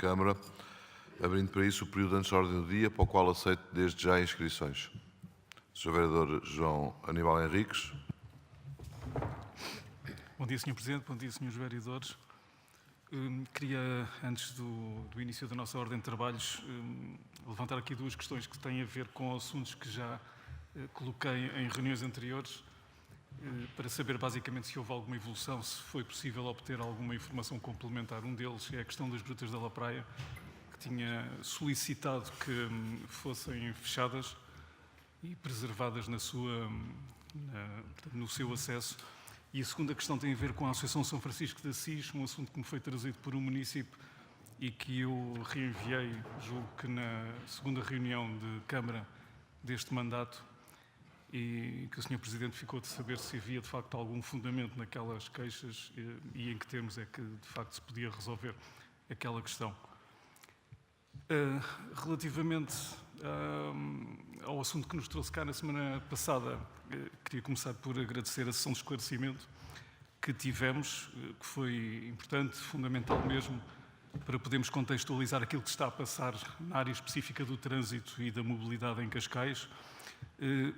Câmara, abrindo para isso o período antes da ordem do dia, para o qual aceito desde já inscrições. Sr. Vereador João Aníbal Henriques. Bom dia, Sr. Presidente. Bom dia, Srs. Vereadores. Queria, antes do início da nossa ordem de trabalhos, levantar aqui duas questões que têm a ver com assuntos que já coloquei em reuniões anteriores, para saber basicamente se houve alguma evolução, se foi possível obter alguma informação complementar. Um deles é a questão das Grutas da La Praia, que tinha solicitado que fossem fechadas e preservadas no seu acesso. E a segunda questão tem a ver com a Associação São Francisco de Assis, um assunto que me foi trazido por um município e que eu reenviei, julgo que na segunda reunião de Câmara deste mandato, e que o Sr. Presidente ficou de saber se havia de facto algum fundamento naquelas queixas e em que termos é que de facto se podia resolver aquela questão. Relativamente ao assunto que nos trouxe cá na semana passada, queria começar por agradecer a sessão de esclarecimento que tivemos, que foi importante, fundamental mesmo, para podermos contextualizar aquilo que está a passar na área específica do trânsito e da mobilidade em Cascais,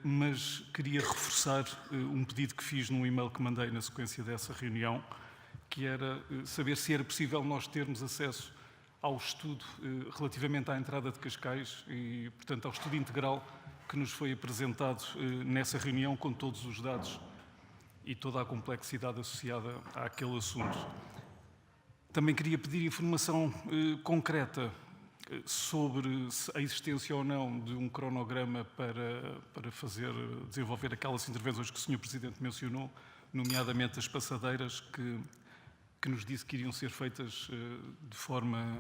mas queria reforçar um pedido que fiz num e-mail que mandei na sequência dessa reunião, que era saber se era possível nós termos acesso ao estudo relativamente à entrada de Cascais e, portanto, ao estudo integral que nos foi apresentado nessa reunião com todos os dados e toda a complexidade associada àquele assunto. Também queria pedir informação concreta sobre a existência ou não de um cronograma para desenvolver aquelas intervenções que o Sr. Presidente mencionou, nomeadamente as passadeiras que nos disse que iriam ser feitas de forma,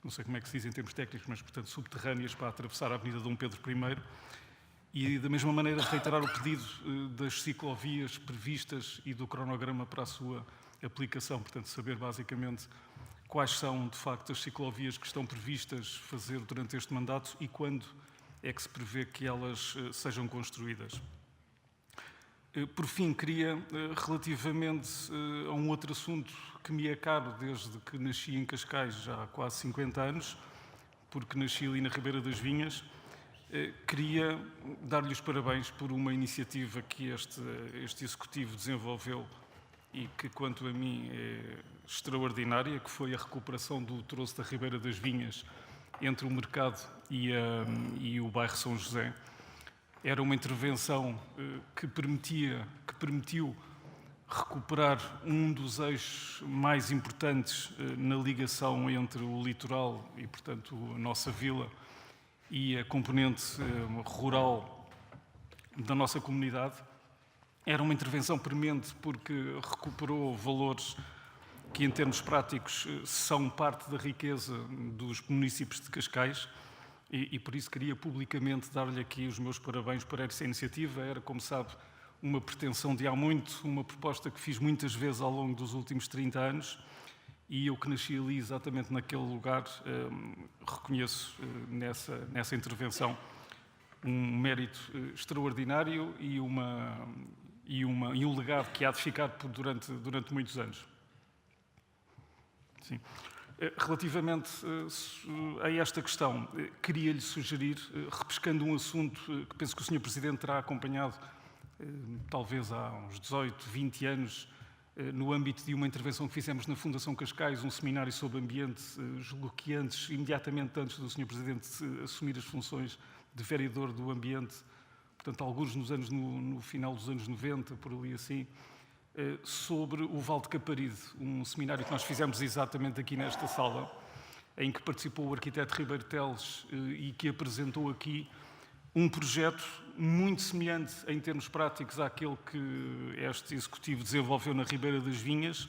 não sei como é que se diz em termos técnicos, mas, portanto, subterrâneas para atravessar a Avenida Dom Pedro I. E, da mesma maneira, reiterar o pedido das ciclovias previstas e do cronograma para a sua aplicação. Portanto, saber, basicamente, quais são, de facto, as ciclovias que estão previstas fazer durante este mandato e quando é que se prevê que elas sejam construídas. Por fim, queria, relativamente a um outro assunto que me é caro desde que nasci em Cascais, já há quase 50 anos, porque nasci ali na Ribeira das Vinhas, queria dar-lhe os parabéns por uma iniciativa que este Executivo desenvolveu e que, quanto a mim, é extraordinária, que foi a recuperação do troço da Ribeira das Vinhas entre o mercado e o bairro São José. Era uma intervenção que permitiu recuperar um dos eixos mais importantes na ligação entre o litoral e, portanto, a nossa vila e a componente rural da nossa comunidade. Era uma intervenção premente porque recuperou valores que, em termos práticos, são parte da riqueza dos municípios de Cascais. E por isso queria publicamente dar-lhe aqui os meus parabéns por essa iniciativa. Era, como sabe, uma pretensão de há muito, uma proposta que fiz muitas vezes ao longo dos últimos 30 anos e eu que nasci ali exatamente naquele lugar reconheço nessa intervenção um mérito extraordinário e um legado que há de ficar durante muitos anos. Sim. Relativamente a esta questão, queria-lhe sugerir, repescando um assunto que penso que o Sr. Presidente terá acompanhado, talvez há uns 18, 20 anos, no âmbito de uma intervenção que fizemos na Fundação Cascais, um seminário sobre ambiente, julgo que imediatamente antes do Sr. Presidente assumir as funções de vereador do ambiente, portanto, alguns no final dos anos 90, por ali assim, sobre o Val de Caparide, um seminário que nós fizemos exatamente aqui nesta sala, em que participou o arquiteto Ribeiro Teles e que apresentou aqui um projeto muito semelhante em termos práticos àquele que este Executivo desenvolveu na Ribeira das Vinhas,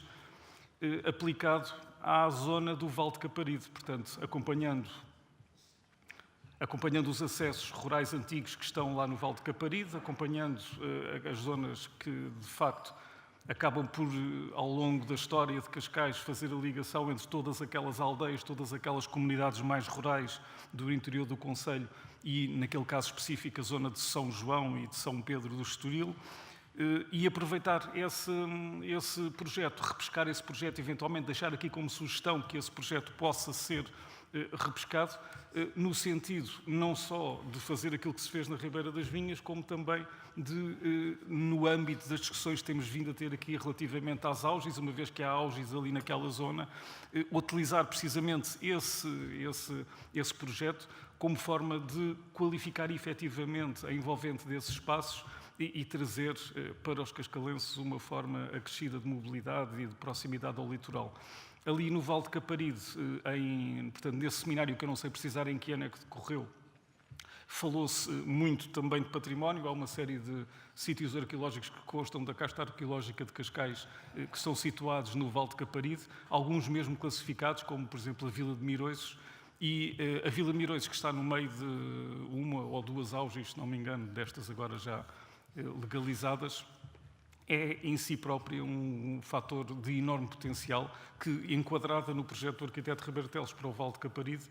aplicado à zona do Val de Caparide, portanto, acompanhando os acessos rurais antigos que estão lá no Val de Caparide, acompanhando as zonas que, de facto, acabam por, ao longo da história de Cascais, fazer a ligação entre todas aquelas aldeias, todas aquelas comunidades mais rurais do interior do concelho e, naquele caso específico, a zona de São João e de São Pedro do Estoril, e aproveitar esse projeto, repescar esse projeto, eventualmente deixar aqui como sugestão que esse projeto possa ser repescado, no sentido não só de fazer aquilo que se fez na Ribeira das Vinhas, como também no âmbito das discussões que temos vindo a ter aqui relativamente às auges, uma vez que há auges ali naquela zona, utilizar precisamente esse projeto como forma de qualificar efetivamente a envolvente desses espaços e trazer para os cascalenses uma forma acrescida de mobilidade e de proximidade ao litoral. Ali no Vale de Caparide, portanto, nesse seminário que eu não sei precisar em que ano é que decorreu, falou-se muito também de património. Há uma série de sítios arqueológicos que constam da casta arqueológica de Cascais que são situados no Vale de Caparide, alguns mesmo classificados, como por exemplo a Vila de Miroisos, e a Vila de Miroisos, que está no meio de uma ou duas auges, se não me engano, destas agora já legalizadas, é em si própria um fator de enorme potencial que, enquadrada no projeto do arquiteto Ribeiro Teles para o Vale de Caparide,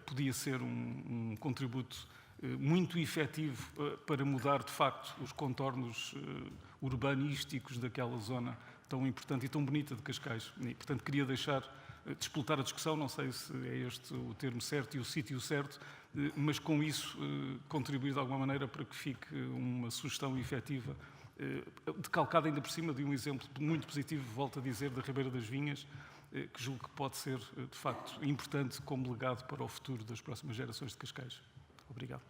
podia ser um contributo muito efetivo para mudar, de facto, os contornos urbanísticos daquela zona tão importante e tão bonita de Cascais. E, portanto, queria despoltar a discussão, não sei se é este o termo certo e o sítio certo, mas com isso contribuir de alguma maneira para que fique uma sugestão efetiva, decalcada ainda por cima de um exemplo muito positivo, volto a dizer, da Ribeira das Vinhas, que julgo que pode ser, de facto, importante como legado para o futuro das próximas gerações de Cascais. Obrigado.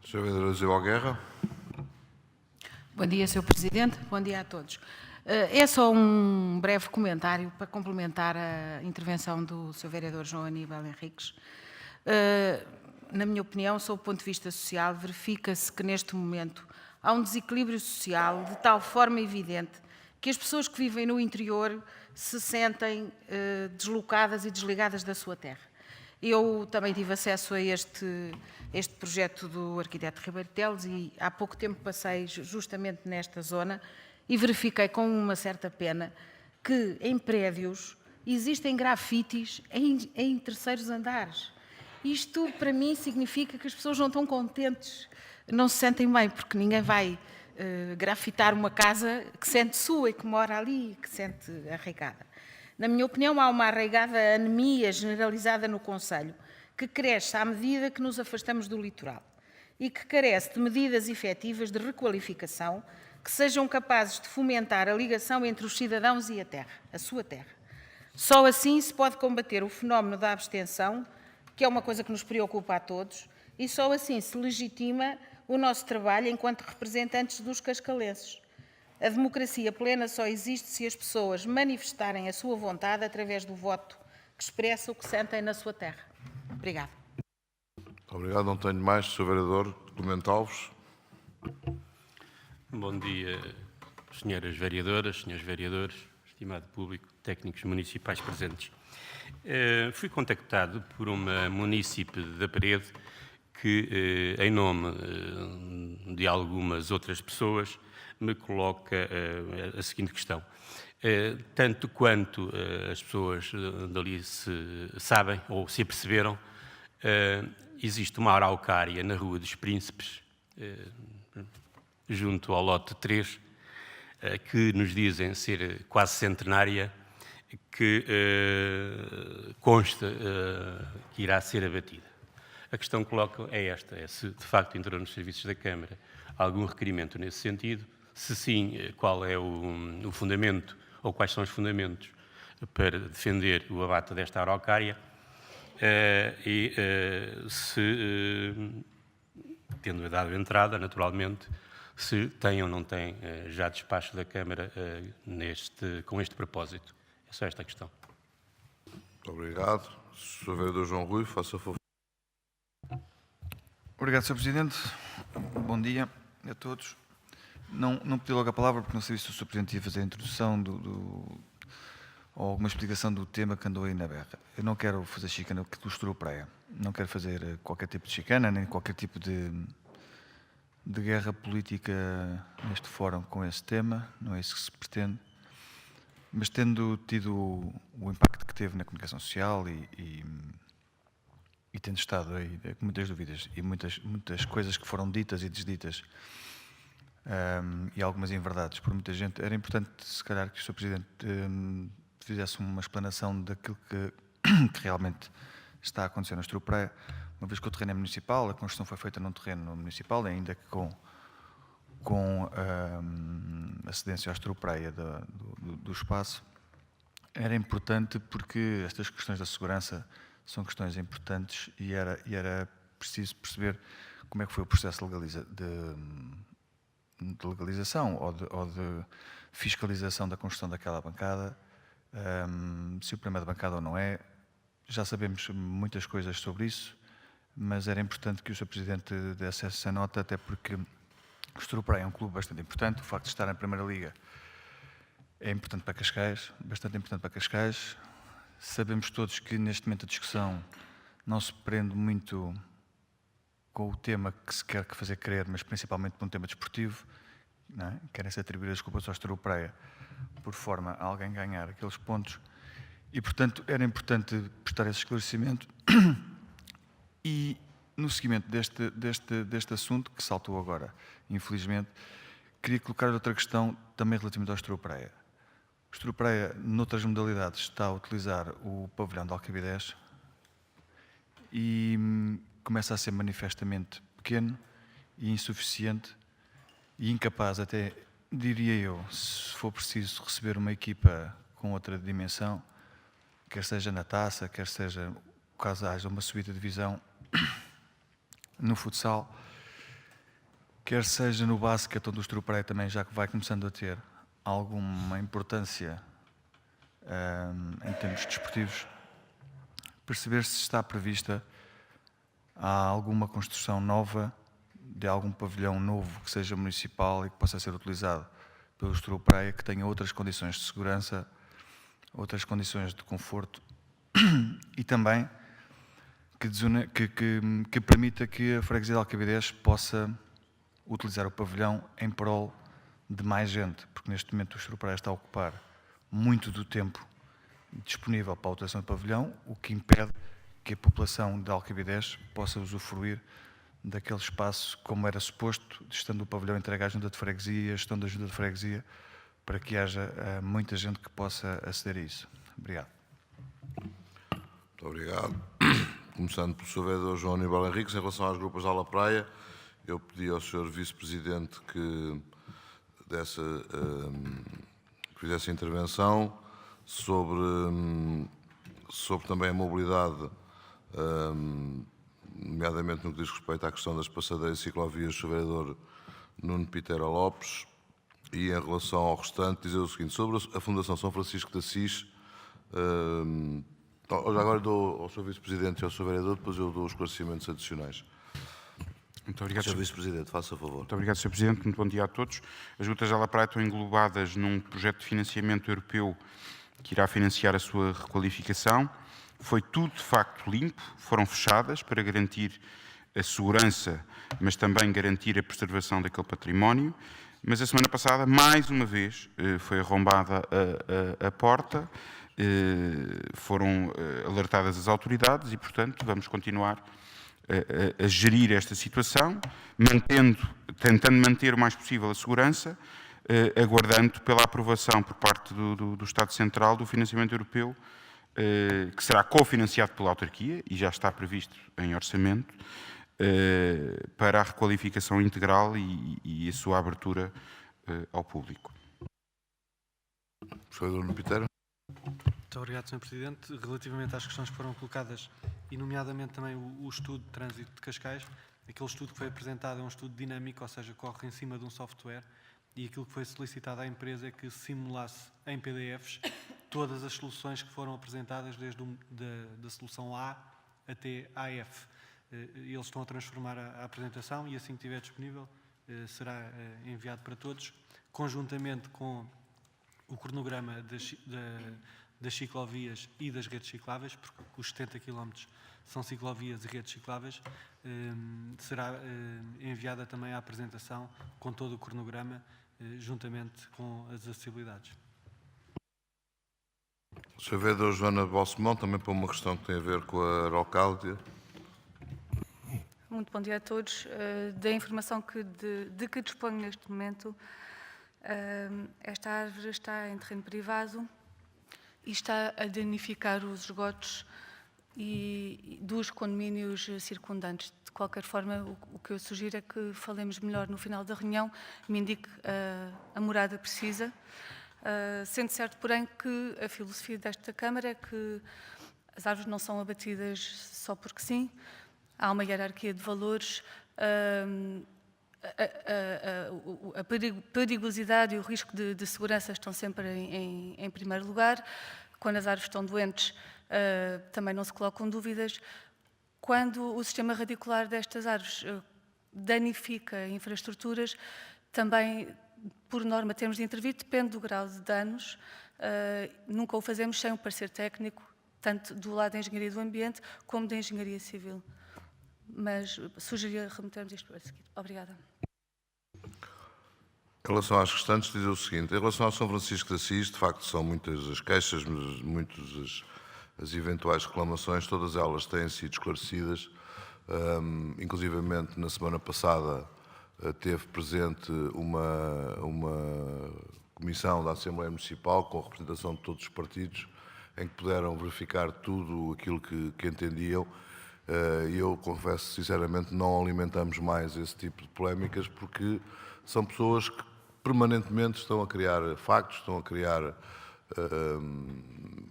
Sr. Vereador Isabel Guerra. Bom dia, Sr. Presidente. Bom dia a todos. É só um breve comentário para complementar a intervenção do Sr. Vereador João Aníbal Henriques. Na minha opinião, sob o ponto de vista social, verifica-se que neste momento há um desequilíbrio social de tal forma evidente que as pessoas que vivem no interior se sentem deslocadas e desligadas da sua terra. Eu também tive acesso a este projeto do arquiteto Ribeiro Teles e há pouco tempo passei justamente nesta zona e verifiquei com uma certa pena que em prédios existem grafites em terceiros andares. Isto, para mim, significa que as pessoas não estão contentes, não se sentem bem, porque ninguém vai grafitar uma casa que sente sua e que mora ali, que sente arraigada. Na minha opinião, há uma arraigada anemia generalizada no concelho, que cresce à medida que nos afastamos do litoral e que carece de medidas efetivas de requalificação que sejam capazes de fomentar a ligação entre os cidadãos e a terra, a sua terra. Só assim se pode combater o fenómeno da abstenção, que é uma coisa que nos preocupa a todos, e só assim se legitima o nosso trabalho enquanto representantes dos cascalenses. A democracia plena só existe se as pessoas manifestarem a sua vontade através do voto que expressa o que sentem na sua terra. Obrigada. Obrigado. Não tenho mais. Sr. Vereador Clemente Alves. Bom dia, senhoras vereadoras, senhores vereadores, estimado público, técnicos municipais presentes. Fui contactado por uma munícipe da Parede que, em nome de algumas outras pessoas, me coloca a seguinte questão. Tanto quanto as pessoas dali se sabem ou se aperceberam, existe uma araucária na Rua dos Príncipes, junto ao lote 3, que nos dizem ser quase centenária, que consta que irá ser abatida. A questão que coloco é esta, é se de facto entrou nos serviços da Câmara algum requerimento nesse sentido, se sim, qual é o fundamento ou quais são os fundamentos para defender o abate desta araucária e se, tendo dado entrada, naturalmente, se tem ou não tem já despacho da Câmara com este propósito. É só esta a questão. Muito obrigado. Sr. Vereador João Rui, faça favor. Obrigado, Sr. Presidente. Bom dia a todos. Não pedi logo a palavra porque não sabia se o Sr. Presidente ia fazer a introdução ou alguma explicação do tema que andou aí na berra. Eu não quero fazer chicana que costurou praia. Não quero fazer qualquer tipo de chicana, nem qualquer tipo de guerra política neste fórum com esse tema. Não é isso que se pretende. Mas tendo tido o impacto que teve na comunicação social e tendo estado aí com muitas dúvidas e muitas coisas que foram ditas e desditas e algumas inverdades por muita gente, era importante, se calhar, que o Sr. Presidente fizesse uma explanação daquilo que realmente está a acontecer na Estrupraia, uma vez que o terreno é municipal, a construção foi feita num terreno municipal, ainda que com a cedência à Estrupraia do espaço. Era importante porque estas questões da segurança são questões importantes e era preciso perceber como é que foi o processo de legalização ou de fiscalização da construção daquela bancada, se o problema é de bancada ou não é. Já sabemos muitas coisas sobre isso, mas era importante que o Sr. Presidente desse essa nota, até porque o Estrupraia é um clube bastante importante. O facto de estar na Primeira Liga é importante para Cascais, bastante importante para Cascais. Sabemos todos que neste momento a discussão não se prende muito com o tema que se quer fazer crer, mas principalmente por um tema desportivo, não é? Querem-se atribuir as culpas ao Estrupraia por forma a alguém ganhar aqueles pontos. E, portanto, era importante prestar esse esclarecimento. E, no seguimento deste assunto, que saltou agora, infelizmente, queria colocar outra questão também relativamente ao Estrupraia. O Estrupraia, noutras modalidades, está a utilizar o pavilhão de Alcabidez e começa a ser manifestamente pequeno e insuficiente e incapaz, até diria eu, se for preciso receber uma equipa com outra dimensão, quer seja na taça, quer seja caso haja uma subida de divisão no futsal, quer seja no basquete, onde o Estrupraia também já vai começando a ter alguma importância em termos desportivos, perceber se está prevista alguma construção nova de algum pavilhão novo que seja municipal e que possa ser utilizado pelo Estrupraia, que tenha outras condições de segurança, outras condições de conforto e também que permita que a freguesia de Alcabidez possa utilizar o pavilhão em prol de mais gente, porque neste momento o Estrupraia está a ocupar muito do tempo disponível para a utilização do pavilhão, o que impede que a população de Alcabidez possa usufruir daquele espaço como era suposto, estando o pavilhão entregue à Junta de Freguesia, gestão da Junta de Freguesia, para que haja muita gente que possa aceder a isso. Obrigado. Muito obrigado. Começando pelo Sr. Vereador João Aníbal Henriques, em relação às grupas da Ala Praia, eu pedi ao Sr. Vice-Presidente que fizesse intervenção sobre também a mobilidade, nomeadamente no que diz respeito à questão das passadeiras e ciclovias do Sr. Vereador Nuno Pitera Lopes, e em relação ao restante dizer o seguinte, sobre a Fundação São Francisco de Assis, agora dou ao Sr. Vice-Presidente e ao Sr. Vereador, depois eu dou os esclarecimentos adicionais. Muito obrigado, Sr. Vice-Presidente, faça favor. Muito obrigado, Sr. Presidente. Muito bom dia a todos. As Grutas da Ala Praia estão englobadas num projeto de financiamento europeu que irá financiar a sua requalificação. Foi tudo, de facto, limpo. Foram fechadas para garantir a segurança, mas também garantir a preservação daquele património. Mas a semana passada, mais uma vez, foi arrombada a porta, foram alertadas as autoridades e, portanto, vamos continuar a gerir esta situação, tentando manter o mais possível a segurança, aguardando pela aprovação por parte do Estado Central do financiamento europeu, que será cofinanciado pela autarquia e já está previsto em orçamento, para a requalificação integral e a sua abertura ao público. Sr. Vereador Nuno Pitera. Muito obrigado, Sr. Presidente. Relativamente às questões que foram colocadas, e nomeadamente também o estudo de trânsito de Cascais, aquele estudo que foi apresentado é um estudo dinâmico, ou seja, corre em cima de um software, e aquilo que foi solicitado à empresa é que simulasse em PDFs todas as soluções que foram apresentadas desde da solução A até a F. Eles estão a transformar a apresentação e assim que estiver disponível será enviado para todos, conjuntamente com o cronograma das ciclovias e das redes cicláveis, porque os 70 km são ciclovias e redes cicláveis. Será enviada também a apresentação com todo o cronograma, juntamente com as acessibilidades. Sr. Vereador Joana Balsemão, também para uma questão que tem a ver com a Araucádia. Muito bom dia a todos. Da informação de que disponho neste momento, esta árvore está em terreno privado e está a danificar os esgotos e dos condomínios circundantes. De qualquer forma, o que eu sugiro é que falemos melhor no final da reunião, me indique a morada precisa, sendo certo, porém, que a filosofia desta Câmara é que as árvores não são abatidas só porque sim, há uma hierarquia de valores, a perigosidade e o risco de segurança estão sempre em primeiro lugar. Quando as árvores estão doentes, também não se colocam dúvidas. Quando o sistema radicular destas árvores danifica infraestruturas, também, por norma, temos de intervir, depende do grau de danos. Nunca o fazemos sem um parecer técnico, tanto do lado da engenharia do ambiente como da engenharia civil. Mas sugeria remetermos isto para seguir. Obrigada. Em relação às restantes, dizer o seguinte: em relação a São Francisco de Assis, de facto são muitas as queixas, muitas as eventuais reclamações, todas elas têm sido esclarecidas. Inclusivamente, na semana passada, teve presente uma comissão da Assembleia Municipal com a representação de todos os partidos, em que puderam verificar tudo aquilo que entendiam. E eu confesso sinceramente, não alimentamos mais esse tipo de polémicas, porque são pessoas que permanentemente estão a criar factos, estão a criar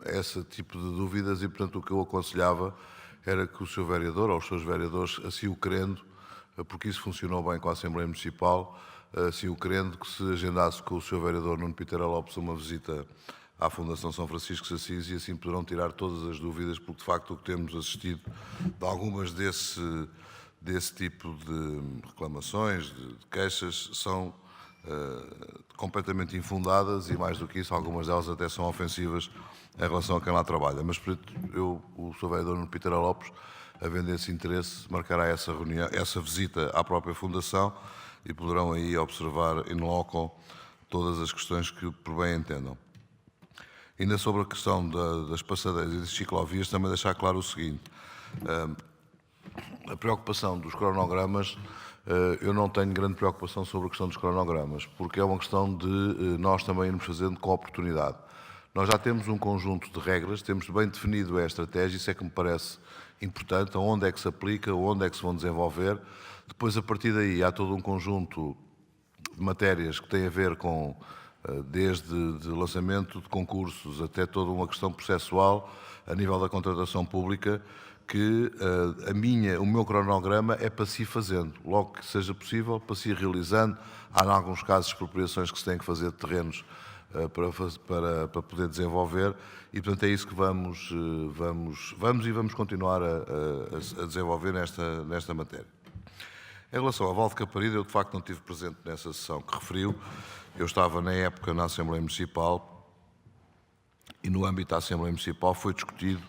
esse tipo de dúvidas, e portanto o que eu aconselhava era que o Sr. Vereador, ou os seus vereadores, assim o querendo, porque isso funcionou bem com a Assembleia Municipal, assim o querendo, que se agendasse com o Sr. Vereador Nuno Piteira Lopes uma visita à Fundação São Francisco de Assis, e assim poderão tirar todas as dúvidas, porque de facto o que temos assistido de algumas desse tipo de reclamações, de queixas, são completamente infundadas, e mais do que isso, algumas delas até são ofensivas em relação a quem lá trabalha. Mas o Sr. Vereador Nuno Piteira Lopes, havendo esse interesse, marcará essa reunião, essa visita à própria Fundação, e poderão aí observar in loco todas as questões que por bem entendam. Ainda sobre a questão das passadeiras e das ciclovias, também deixar claro o seguinte: a preocupação dos cronogramas, eu não tenho grande preocupação sobre a questão dos cronogramas, porque é uma questão de nós também irmos fazendo com oportunidade. Nós já temos um conjunto de regras, temos bem definido a estratégia, isso é que me parece importante, onde é que se aplica, onde é que se vão desenvolver. Depois, a partir daí, há todo um conjunto de matérias que têm a ver com, desde de lançamento de concursos até toda uma questão processual a nível da contratação pública, que o meu cronograma é para se ir fazendo, logo que seja possível, para se ir realizando. Há, em alguns casos, expropriações que se têm que fazer de terrenos para poder desenvolver, e portanto é isso que vamos continuar a desenvolver nesta matéria. Em relação ao Val de Caparido, eu de facto não estive presente nessa sessão que referiu. Eu estava na época na Assembleia Municipal, e no âmbito da Assembleia Municipal foi discutido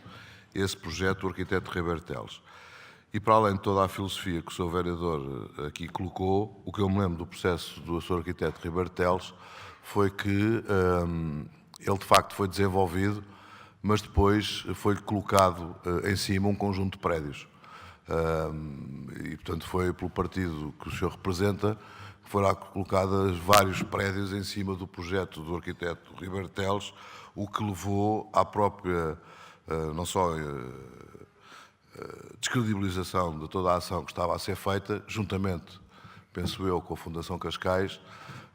esse projeto do arquiteto Ribeiro Teles. E para além de toda a filosofia que o Sr. Vereador aqui colocou, o que eu me lembro do processo do Sr. arquiteto Ribeiro Teles foi que ele de facto foi desenvolvido, mas depois foi colocado em cima um conjunto de prédios. E portanto foi pelo partido que o senhor representa que foram colocados vários prédios em cima do projeto do arquiteto Ribeiro Teles, o que levou à própria, não só descredibilização de toda a ação que estava a ser feita, juntamente, penso eu, com a Fundação Cascais,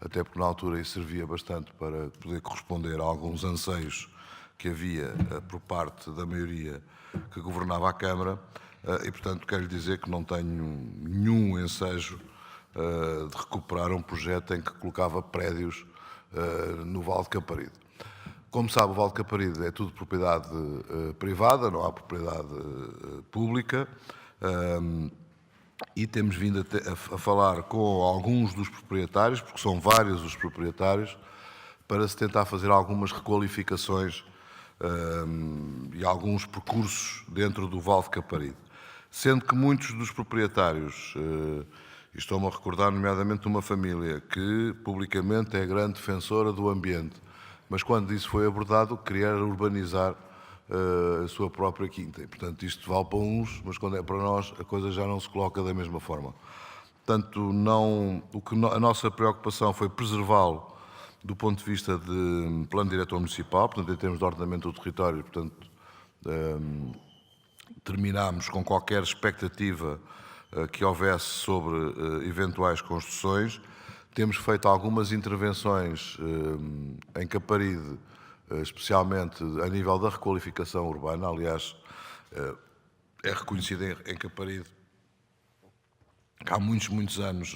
até porque na altura isso servia bastante para poder corresponder a alguns anseios que havia por parte da maioria que governava a Câmara, e portanto quero lhe dizer que não tenho nenhum ensejo de recuperar um projeto em que colocava prédios no Val de Caparido. Como sabe, o Val de Caparido é tudo propriedade privada, não há propriedade pública, e temos vindo a falar com alguns dos proprietários, porque são vários os proprietários, para se tentar fazer algumas requalificações e alguns percursos dentro do Val de Caparido. Sendo que muitos dos proprietários, estou-me a recordar nomeadamente de uma família que publicamente é grande defensora do ambiente, mas quando isso foi abordado, queria urbanizar a sua própria quinta. E, portanto, isto vale para uns, mas quando é para nós, a coisa já não se coloca da mesma forma. Portanto, a nossa preocupação foi preservá-lo do ponto de vista de plano diretor municipal, portanto, em termos de ordenamento do território, portanto, terminámos com qualquer expectativa que houvesse sobre eventuais construções. Temos feito algumas intervenções em Caparide, especialmente a nível da requalificação urbana. Aliás, é reconhecido em Caparide que há muitos anos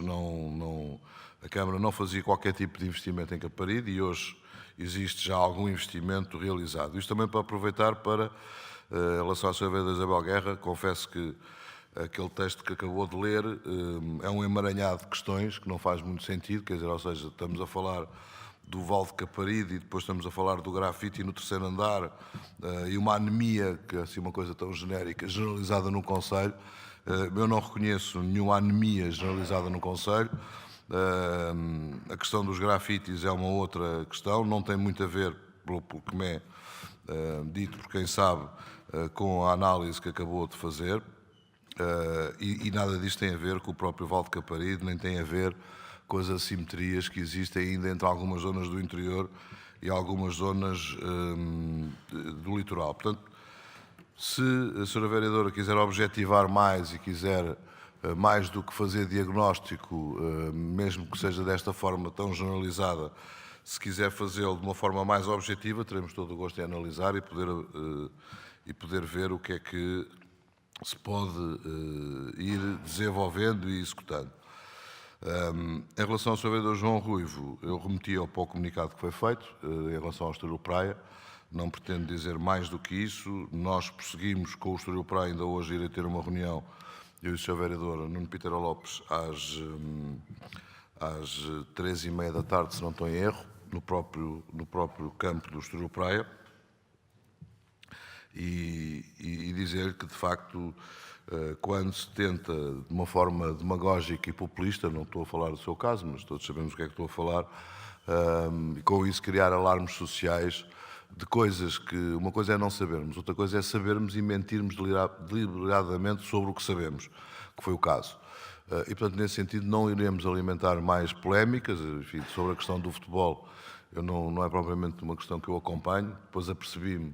a Câmara não fazia qualquer tipo de investimento em Caparide e hoje existe já algum investimento realizado. Isto também para aproveitar para, em relação à Sra. Vereadora Isabel Guerra, confesso que aquele texto que acabou de ler é um emaranhado de questões que não faz muito sentido, quer dizer, ou seja, estamos a falar do Val de Caparide e depois estamos a falar do grafite no terceiro andar e uma anemia, que é assim uma coisa tão genérica, generalizada no Conselho. Eu não reconheço nenhuma anemia generalizada no Conselho. A questão dos grafites é uma outra questão, não tem muito a ver, pelo que me é dito por quem sabe, com a análise que acabou de fazer. E nada disto tem a ver com o próprio Val de Caparide, nem tem a ver com as assimetrias que existem ainda entre algumas zonas do interior e algumas zonas do litoral. Portanto, se a Sra. Vereadora quiser objetivar mais e quiser mais do que fazer diagnóstico, mesmo que seja desta forma tão generalizada, se quiser fazê-lo de uma forma mais objetiva, teremos todo o gosto em analisar e poder ver o que é que se pode ir desenvolvendo e executando. Em relação ao Sr. Vereador João Ruivo, eu remeti ao pouco comunicado que foi feito em relação ao Estoril Praia. Não pretendo dizer mais do que isso. Nós prosseguimos com o Estoril Praia, ainda hoje irei ter uma reunião, eu e o Sr. Vereador Nuno Pitera Lopes, às 15h30 da tarde, se não estou em erro, no próprio campo do Estoril Praia, e dizer que, de facto, quando se tenta, de uma forma demagógica e populista, não estou a falar do seu caso, mas todos sabemos o que é que estou a falar, e com isso criar alarmes sociais de coisas que, uma coisa é não sabermos, outra coisa é sabermos e mentirmos deliberadamente sobre o que sabemos, que foi o caso. E, portanto, nesse sentido, não iremos alimentar mais polémicas. Enfim, sobre a questão do futebol, não é propriamente uma questão que eu acompanho, depois apercebi-me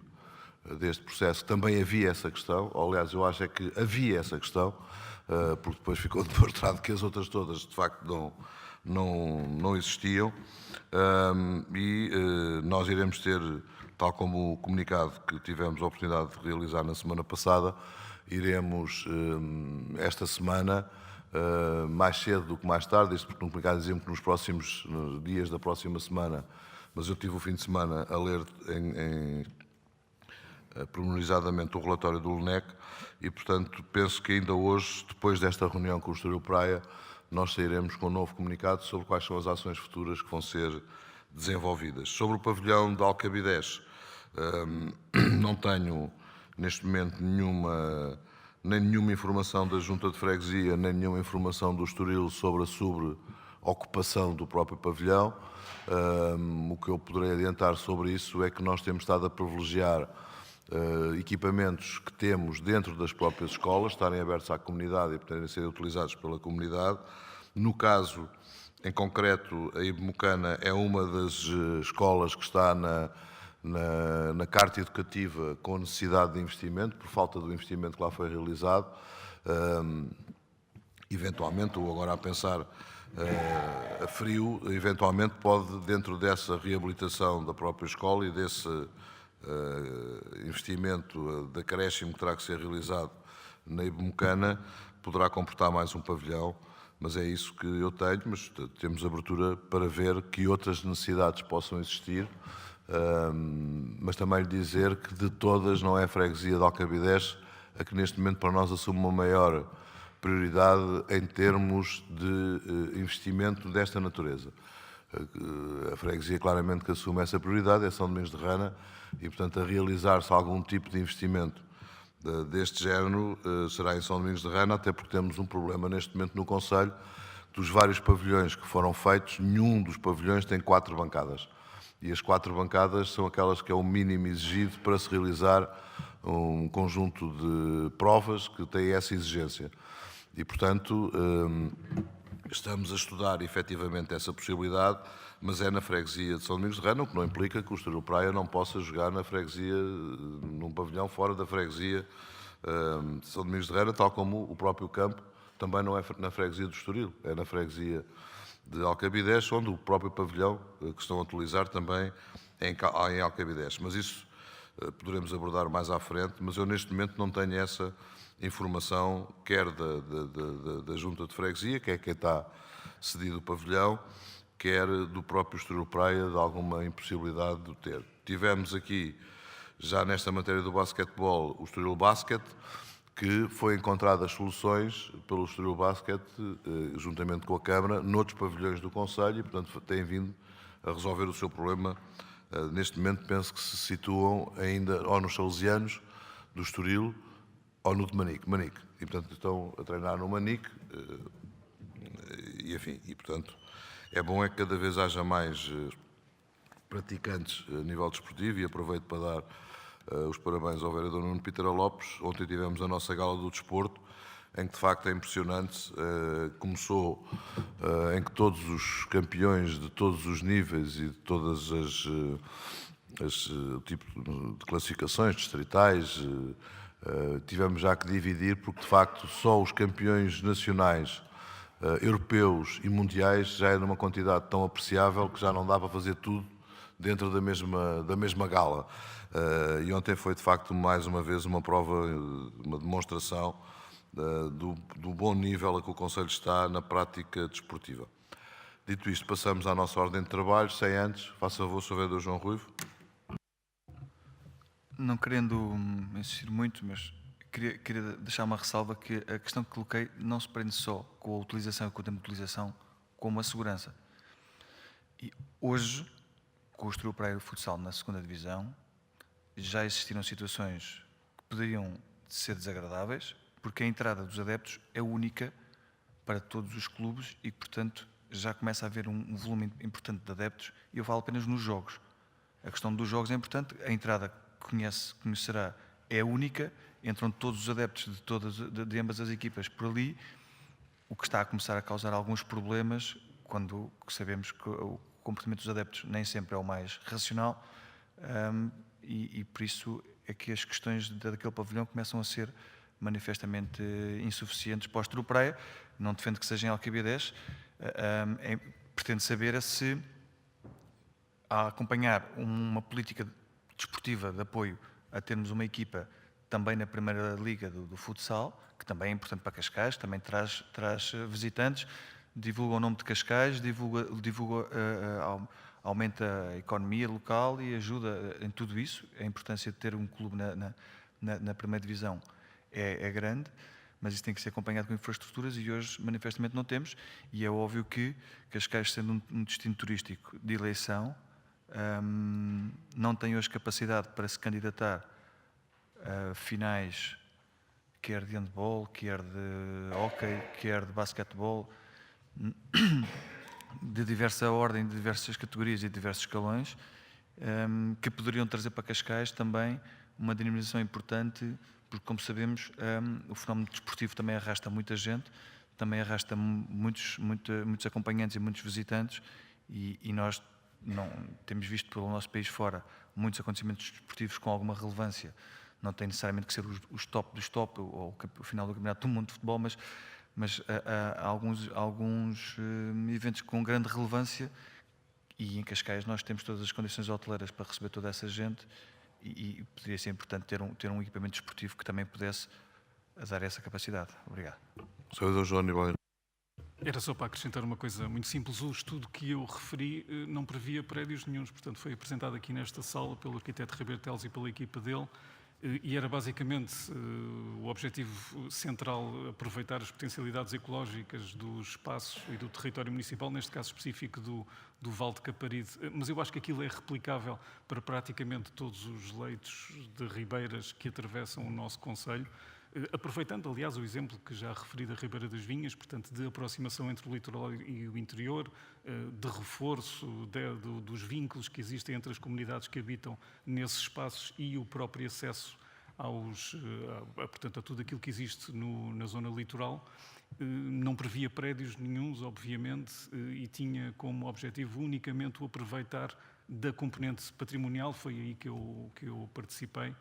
deste processo que também havia essa questão, aliás, eu acho é que havia essa questão, porque depois ficou demonstrado que as outras todas, de facto, não existiam, e nós iremos ter, tal como o comunicado que tivemos a oportunidade de realizar na semana passada, iremos, esta semana, mais cedo do que mais tarde, isto porque no comunicado dizíamos que nos próximos dias da próxima semana, mas eu tive o fim de semana a ler pormenorizadamente o relatório do LNEC e, portanto, penso que ainda hoje, depois desta reunião com o Estoril Praia, nós sairemos com um novo comunicado sobre quais são as ações futuras que vão ser desenvolvidas. Sobre o pavilhão de Alcabidez, não tenho, neste momento, nem nenhuma informação da Junta de Freguesia, nem nenhuma informação do Estoril sobre a sobreocupação do próprio pavilhão. O que eu poderei adiantar sobre isso é que nós temos estado a privilegiar equipamentos que temos dentro das próprias escolas, estarem abertos à comunidade e poderem ser utilizados pela comunidade. No caso, em concreto, a Ibmocana é uma das escolas que está na carta educativa com necessidade de investimento, por falta do investimento que lá foi realizado. Eventualmente, ou agora a pensar a frio, eventualmente pode, dentro dessa reabilitação da própria escola e desse investimento de acréscimo que terá que ser realizado na Ibmocana, poderá comportar mais um pavilhão, mas é isso que eu tenho, mas temos abertura para ver que outras necessidades possam existir, mas também lhe dizer que de todas não é a freguesia de Alcabidez a que neste momento para nós assume uma maior prioridade em termos de investimento desta natureza. A freguesia claramente que assume essa prioridade é São Domingos de Rana e, portanto, a realizar-se algum tipo de investimento deste género será em São Domingos de Rana, até porque temos um problema neste momento no Conselho, dos vários pavilhões que foram feitos, nenhum dos pavilhões tem 4 bancadas. E as 4 bancadas são aquelas que é o mínimo exigido para se realizar um conjunto de provas que têm essa exigência. E, portanto, estamos a estudar efetivamente essa possibilidade, mas é na freguesia de São Domingos de Rana, o que não implica que o Estoril Praia não possa jogar na freguesia, num pavilhão fora da freguesia de São Domingos de Rana, tal como o próprio campo também não é na freguesia do Estoril, é na freguesia de Alcabidez, onde o próprio pavilhão que estão a utilizar também é em Alcabidez. Mas isso poderemos abordar mais à frente, mas eu neste momento não tenho essa informação, quer da Junta de Freguesia, que é quem está cedido o pavilhão, quer do próprio Estoril Praia, de alguma impossibilidade de o ter. Tivemos aqui, já nesta matéria do basquetebol, o Estoril Basket, que foi encontradas soluções pelo Estoril Basket, juntamente com a Câmara, noutros pavilhões do Conselho, e, portanto, têm vindo a resolver o seu problema. Neste momento, penso que se situam ainda ou nos Salesianos do Estoril ou no de Manique. E, portanto, estão a treinar no Manique, e, enfim, e, portanto, é bom é que cada vez haja mais praticantes a nível desportivo, e aproveito para dar os parabéns ao vereador Nuno Pítera Lopes. Ontem tivemos a nossa gala do desporto, em que de facto é impressionante, começou em que todos os campeões de todos os níveis e de todas o tipo de classificações distritais, tivemos já que dividir, porque de facto só os campeões nacionais, europeus e mundiais já é numa quantidade tão apreciável que já não dá para fazer tudo dentro da mesma gala. E ontem foi, de facto, mais uma vez uma prova, uma demonstração do bom nível a que o Conselho está na prática desportiva. Dito isto, passamos à nossa ordem de trabalho, sem antes, faça favor, Sr. Vereador João Ruivo. Não querendo insistir muito, mas queria deixar uma ressalva que a questão que coloquei não se prende só com a utilização e com o tempo de utilização, como a segurança. E hoje, com o Estoril Praia Futsal na 2ª Divisão, já existiram situações que poderiam ser desagradáveis, porque a entrada dos adeptos é única para todos os clubes e, portanto, já começa a haver um volume importante de adeptos, e eu falo apenas nos jogos. A questão dos jogos é importante, a entrada que conhecerá é única, entram todos os adeptos de ambas as equipas por ali, o que está a começar a causar alguns problemas, quando sabemos que o comportamento dos adeptos nem sempre é o mais racional, e por isso é que as questões daquele pavilhão começam a ser manifestamente insuficientes para o Estoril Praia. Não defendo que seja em Alcabidez, pretendo saber se, a acompanhar uma política desportiva de apoio a termos uma equipa também na primeira liga do futsal, que também é importante para Cascais, também traz visitantes, divulga o nome de Cascais, aumenta a economia local e ajuda em tudo isso. A importância de ter um clube na primeira divisão é grande, mas isso tem que ser acompanhado com infraestruturas, e hoje manifestamente não temos, e é óbvio que Cascais, sendo um destino turístico de eleição, não tem hoje capacidade para se candidatar a finais, quer de handball, quer de hóquei, quer de basquetebol, de diversa ordem, de diversas categorias e de diversos escalões, que poderiam trazer para Cascais também uma dinamização importante, porque, como sabemos, o fenómeno desportivo também arrasta muita gente, também arrasta muitos acompanhantes e muitos visitantes, e nós não temos visto pelo nosso país fora muitos acontecimentos desportivos com alguma relevância. Não tem necessariamente que ser os top dos top, ou o final do Campeonato do Mundo de Futebol, mas há alguns eventos com grande relevância, e em Cascais nós temos todas as condições hoteleiras para receber toda essa gente, e poderia ser importante ter um equipamento desportivo que também pudesse dar essa capacidade. Obrigado. Sr. Vereador João Aníbal. Era só para acrescentar uma coisa muito simples. O estudo que eu referi não previa prédios nenhuns, portanto foi apresentado aqui nesta sala pelo arquiteto Ribeiro Teles e pela equipa dele, e era basicamente o objetivo central aproveitar as potencialidades ecológicas dos espaços e do território municipal, neste caso específico do Val de Caparide, mas eu acho que aquilo é replicável para praticamente todos os leitos de ribeiras que atravessam o nosso concelho. Aproveitando, aliás, o exemplo que já referi da Ribeira das Vinhas, portanto, de aproximação entre o litoral e o interior, de reforço dos vínculos que existem entre as comunidades que habitam nesses espaços e o próprio acesso portanto, a tudo aquilo que existe na zona litoral. Não previa prédios nenhuns, obviamente, e tinha como objetivo unicamente o aproveitar da componente patrimonial, foi aí que eu participei,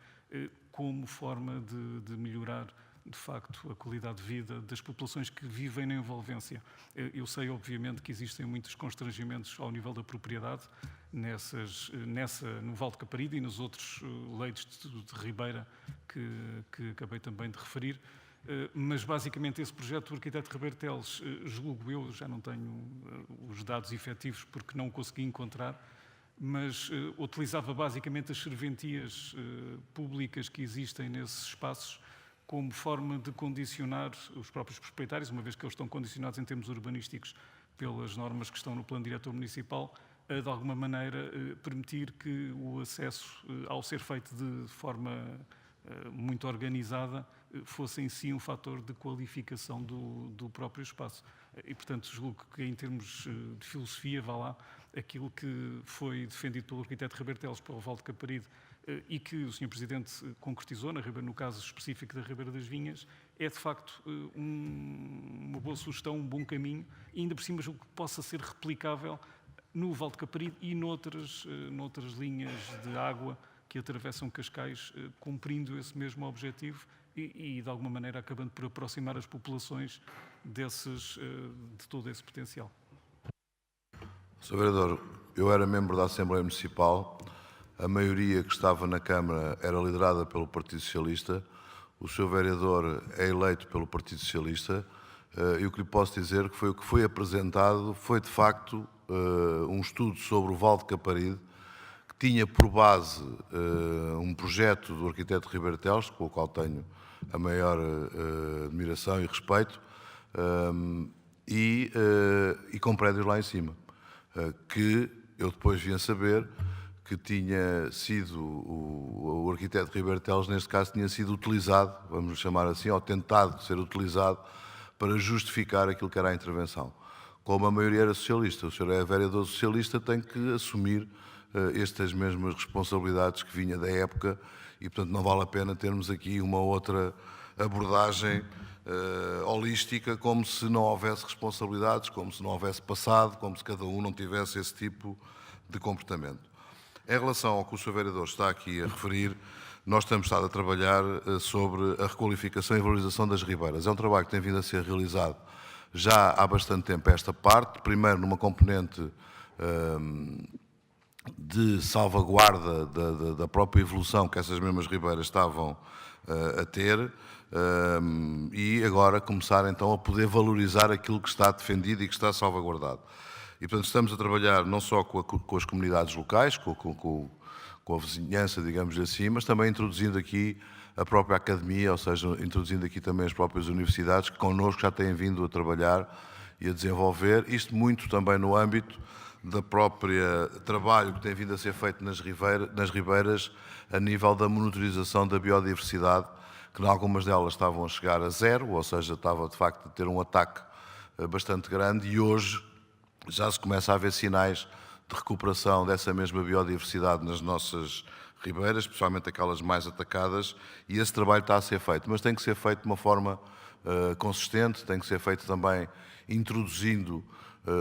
como forma de melhorar, de facto, a qualidade de vida das populações que vivem na envolvência. Eu sei, obviamente, que existem muitos constrangimentos ao nível da propriedade, no Val de Caparido e nos outros leitos de Ribeira que acabei também de referir. Mas, basicamente, esse projeto do arquiteto Ribeiro Teles, julgo eu, já não tenho os dados efetivos porque não o consegui encontrar, mas utilizava basicamente as serventias públicas que existem nesses espaços como forma de condicionar os próprios proprietários, uma vez que eles estão condicionados em termos urbanísticos pelas normas que estão no Plano Diretor Municipal, a, de alguma maneira, permitir que o acesso, ao ser feito de forma muito organizada, fosse em si um fator de qualificação do próprio espaço. E, portanto, julgo que, em termos de filosofia, vá lá, aquilo que foi defendido pelo arquiteto Ribeiro Teles para o Val de Caparido e que o Sr. Presidente concretizou, no caso específico da Ribeira das Vinhas, é, de facto, uma boa sugestão, um bom caminho, e ainda por cima julgo que possa ser replicável no Val de Caparido e noutras linhas de água que atravessam Cascais, cumprindo esse mesmo objetivo e, de alguma maneira, acabando por aproximar as populações de todo esse potencial. Sr. Vereador, eu era membro da Assembleia Municipal, a maioria que estava na Câmara era liderada pelo Partido Socialista, o Sr. Vereador é eleito pelo Partido Socialista, e o que lhe posso dizer que foi o que foi apresentado foi, de facto, um estudo sobre o Val de Caparido, que tinha por base um projeto do arquiteto Ribeiro Teles, com o qual tenho a maior admiração e respeito, e com prédios lá em cima, que eu depois vim a saber que tinha sido, o arquiteto Ribeiro Teles, neste caso, tinha sido utilizado, vamos chamar assim, ou tentado ser utilizado para justificar aquilo que era a intervenção. Como a maioria era socialista, o senhor é vereador socialista, tem que assumir estas mesmas responsabilidades que vinha da época e, portanto, não vale a pena termos aqui uma outra abordagem holística, como se não houvesse responsabilidades, como se não houvesse passado, como se cada um não tivesse esse tipo de comportamento. Em relação ao que o Sr. Vereador está aqui a referir, nós temos estado a trabalhar sobre a requalificação e valorização das ribeiras. É um trabalho que tem vindo a ser realizado já há bastante tempo esta parte, primeiro numa componente de salvaguarda da própria evolução que essas mesmas ribeiras estavam a ter, e agora começar então a poder valorizar aquilo que está defendido e que está salvaguardado. E, portanto, estamos a trabalhar não só com as comunidades locais, com a vizinhança, digamos assim, mas também introduzindo aqui a própria academia, ou seja, introduzindo aqui também as próprias universidades, que connosco já têm vindo a trabalhar e a desenvolver, isto muito também no âmbito da própria trabalho que tem vindo a ser feito nas ribeiras a nível da monitorização da biodiversidade, que em algumas delas estavam a chegar a zero, ou seja, estava de facto a ter um ataque bastante grande, e hoje já se começa a haver sinais de recuperação dessa mesma biodiversidade nas nossas ribeiras, especialmente aquelas mais atacadas, e esse trabalho está a ser feito, mas tem que ser feito de uma forma consistente, tem que ser feito também introduzindo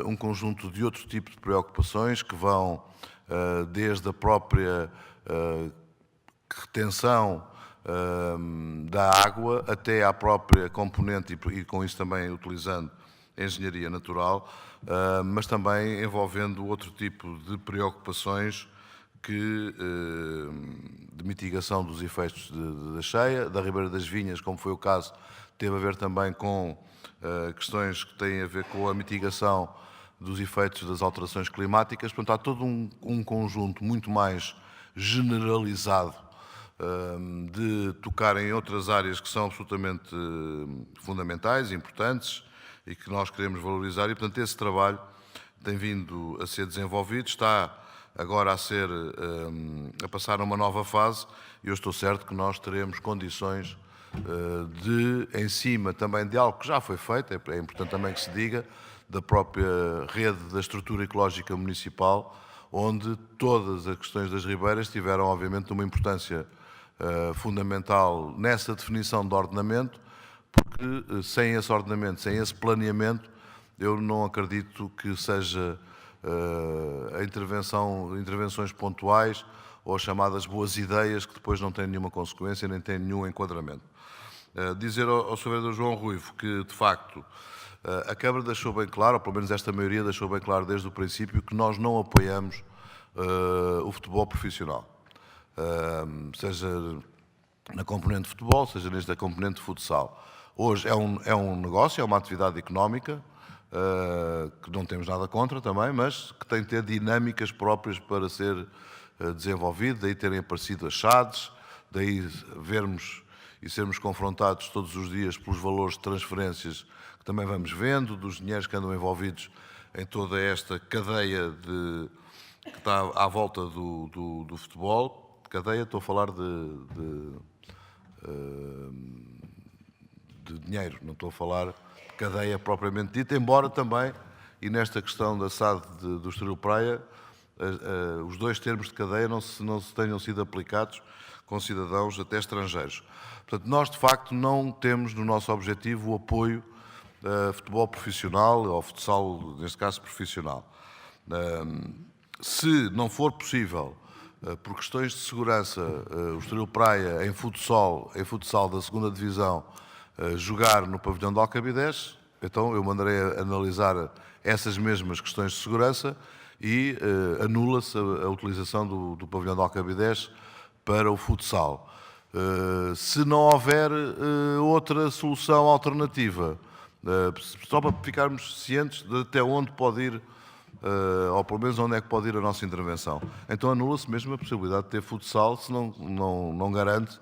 um conjunto de outro tipo de preocupações que vão desde a própria retenção da água até à própria componente, e com isso também utilizando a engenharia natural, mas também envolvendo outro tipo de preocupações de mitigação dos efeitos da cheia, da Ribeira das Vinhas, como foi o caso, teve a ver também com questões que têm a ver com a mitigação dos efeitos das alterações climáticas. Portanto, há todo um conjunto muito mais generalizado de tocar em outras áreas que são absolutamente fundamentais, importantes e que nós queremos valorizar, e, portanto, esse trabalho tem vindo a ser desenvolvido, está agora a passar a uma nova fase, e eu estou certo que nós teremos condições em cima também de algo que já foi feito, é importante também que se diga, da própria rede da estrutura ecológica municipal, onde todas as questões das ribeiras tiveram, obviamente, uma importância fundamental nessa definição de ordenamento, porque sem esse ordenamento, sem esse planeamento, eu não acredito que seja intervenções pontuais ou chamadas boas ideias que depois não têm nenhuma consequência nem têm nenhum enquadramento. Dizer ao Sr. Vereador João Ruivo que, de facto, a Câmara deixou bem claro, ou pelo menos esta maioria deixou bem claro desde o princípio, que nós não apoiamos o futebol profissional. Seja na componente de futebol, seja nesta componente de futsal. Hoje é um negócio, é uma atividade económica, que não temos nada contra também, mas que tem de ter dinâmicas próprias para ser desenvolvido, daí terem aparecido as SADs, daí vermos e sermos confrontados todos os dias pelos valores de transferências que também vamos vendo, dos dinheiros que andam envolvidos em toda esta cadeia que está à volta do futebol. Cadeia, estou a falar de dinheiro, não estou a falar cadeia propriamente dita, embora também, e nesta questão da SAD do Estoril Praia, os dois termos de cadeia não se tenham sido aplicados com cidadãos até estrangeiros. Portanto, nós de facto não temos no nosso objetivo o apoio a futebol profissional, ou futsal, neste caso profissional. Se não for possível, por questões de segurança, o Estoril Praia em futsal da 2ª Divisão, jogar no pavilhão de Alcabidez, então eu mandarei analisar essas mesmas questões de segurança e anula-se a utilização do pavilhão de Alcabidez para o futsal. Se não houver outra solução alternativa, só para ficarmos cientes de até onde pode ir, ou pelo menos onde é que pode ir a nossa intervenção. Então anula-se mesmo a possibilidade de ter futsal, se não garante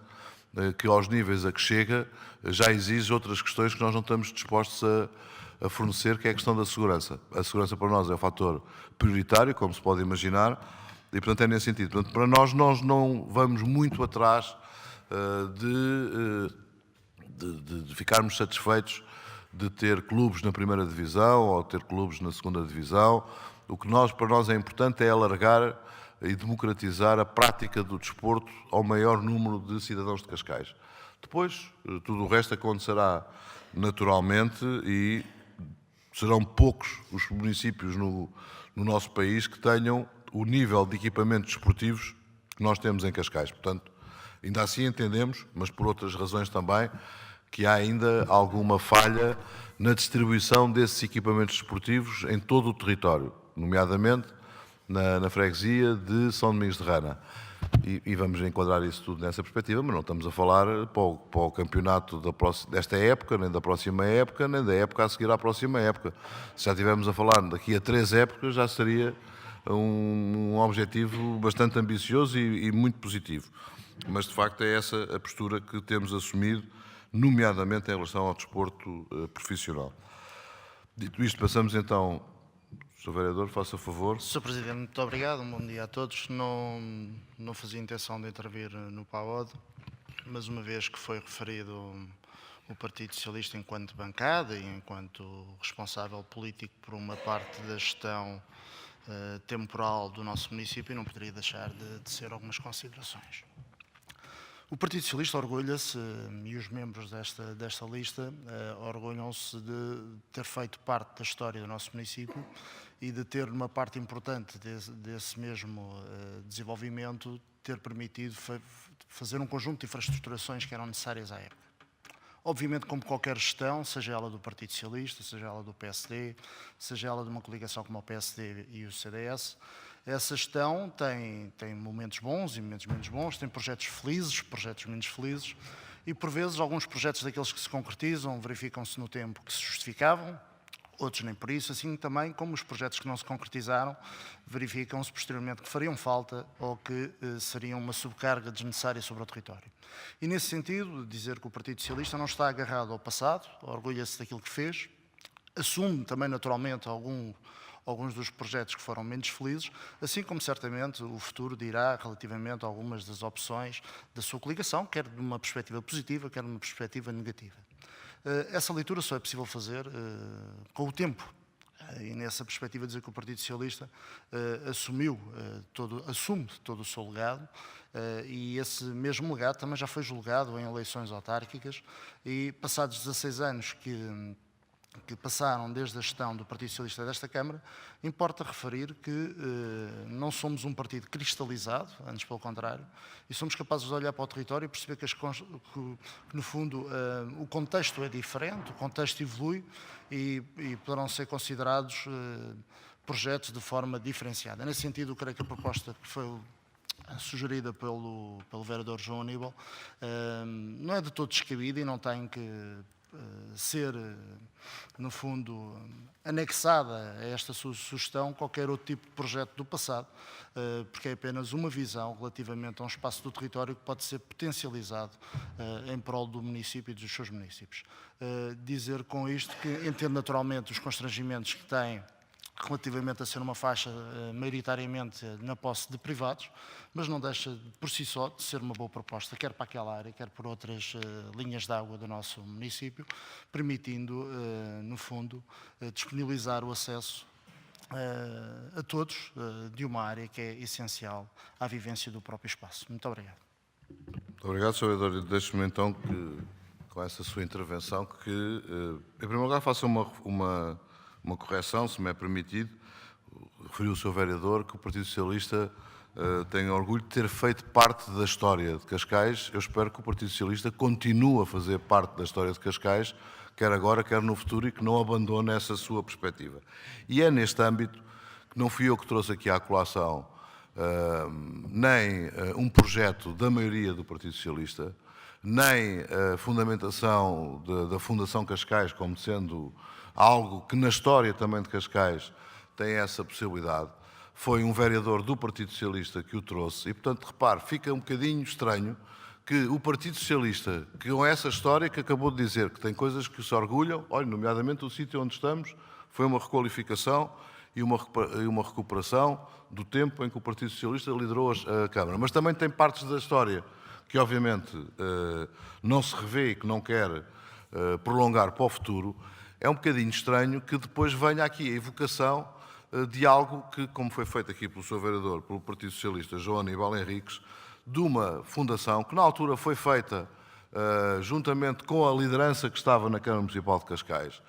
que aos níveis a que chega já exige outras questões que nós não estamos dispostos a fornecer, que é a questão da segurança. A segurança para nós é um fator prioritário, como se pode imaginar, e portanto é nesse sentido. Portanto, para nós não vamos muito atrás de ficarmos satisfeitos de ter clubes na 1ª Divisão ou ter clubes na 2ª Divisão. O que para nós é importante é alargar e democratizar a prática do desporto ao maior número de cidadãos de Cascais. Depois, tudo o resto acontecerá naturalmente e serão poucos os municípios no nosso país que tenham o nível de equipamentos desportivos que nós temos em Cascais. Portanto, ainda assim entendemos, mas por outras razões também, que há ainda alguma falha na distribuição desses equipamentos desportivos em todo o território, nomeadamente na freguesia de São Domingos de Rana. E vamos enquadrar isso tudo nessa perspectiva, mas não estamos a falar para o campeonato desta época, nem da próxima época, nem da época a seguir à próxima época. Se já estivermos a falar daqui a 3 épocas, já seria um objetivo bastante ambicioso e muito positivo. Mas, de facto, é essa a postura que temos assumido, nomeadamente em relação ao desporto profissional. Dito isto, passamos então... Sr. Vereador, faça favor. Sr. Presidente, muito obrigado. Um bom dia a todos. Não fazia intenção de intervir no PAOD, mas uma vez que foi referido o Partido Socialista enquanto bancada e enquanto responsável político por uma parte da gestão temporal do nosso município, não poderia deixar de ser algumas considerações. O Partido Socialista orgulha-se, e os membros desta lista orgulham-se de ter feito parte da história do nosso município e de ter uma parte importante desse mesmo desenvolvimento, ter permitido fazer um conjunto de infraestruturações que eram necessárias à época. Obviamente, como qualquer gestão, seja ela do Partido Socialista, seja ela do PSD, seja ela de uma coligação como o PSD e o CDS, essa gestão tem momentos bons e momentos menos bons, tem projetos felizes, projetos menos felizes, e por vezes alguns projetos daqueles que se concretizam verificam-se no tempo que se justificavam, outros nem por isso, assim também como os projetos que não se concretizaram verificam-se posteriormente que fariam falta ou que seriam uma subcarga desnecessária sobre o território. E nesse sentido, dizer que o Partido Socialista não está agarrado ao passado, orgulha-se daquilo que fez, assume também naturalmente alguns dos projetos que foram menos felizes, assim como certamente o futuro dirá relativamente a algumas das opções da sua coligação, quer de uma perspectiva positiva, quer de uma perspectiva negativa. Essa leitura só é possível fazer com o tempo. E nessa perspectiva dizer que o Partido Socialista assume todo o seu legado, e esse mesmo legado também já foi julgado em eleições autárquicas, e passados 16 anos que passaram desde a gestão do Partido Socialista desta Câmara, importa referir que não somos um partido cristalizado, antes pelo contrário, e somos capazes de olhar para o território e perceber que no fundo, o contexto é diferente, o contexto evolui e poderão ser considerados projetos de forma diferenciada. Nesse sentido, eu creio que a proposta que foi sugerida pelo vereador João Aníbal não é de todo descabida e não tem que ser, no fundo, anexada a esta sugestão qualquer outro tipo de projeto do passado, porque é apenas uma visão relativamente a um espaço do território que pode ser potencializado em prol do município e dos seus municípios. Dizer com isto que entendo naturalmente os constrangimentos que têm relativamente a ser uma faixa maioritariamente na posse de privados, mas não deixa por si só de ser uma boa proposta, quer para aquela área, quer por outras linhas de água do nosso município, permitindo, no fundo, disponibilizar o acesso a todos de uma área que é essencial à vivência do próprio espaço. Muito obrigado. Muito obrigado, Sr. Vereador. Deixe-me então que, com essa sua intervenção, que, em primeiro lugar, faça uma correção, se me é permitido. Referiu o Sr. Vereador que o Partido Socialista tem orgulho de ter feito parte da história de Cascais. Eu espero que o Partido Socialista continue a fazer parte da história de Cascais, quer agora, quer no futuro, e que não abandone essa sua perspectiva. E é neste âmbito que não fui eu que trouxe aqui à colação nem um projeto da maioria do Partido Socialista, nem a fundamentação da Fundação Cascais como sendo algo que na história também de Cascais tem essa possibilidade. Foi um vereador do Partido Socialista que o trouxe e, portanto, repare, fica um bocadinho estranho que o Partido Socialista, que com essa história que acabou de dizer, que tem coisas que se orgulham, olha, nomeadamente o sítio onde estamos, foi uma requalificação e uma recuperação do tempo em que o Partido Socialista liderou a Câmara. Mas também tem partes da história que, obviamente, não se revê e que não quer prolongar para o futuro. É um bocadinho estranho que depois venha aqui a evocação de algo que, como foi feito aqui pelo Sr. Vereador, pelo Partido Socialista, João Aníbal Henriques, de uma fundação que na altura foi feita juntamente com a liderança que estava na Câmara Municipal de Cascais,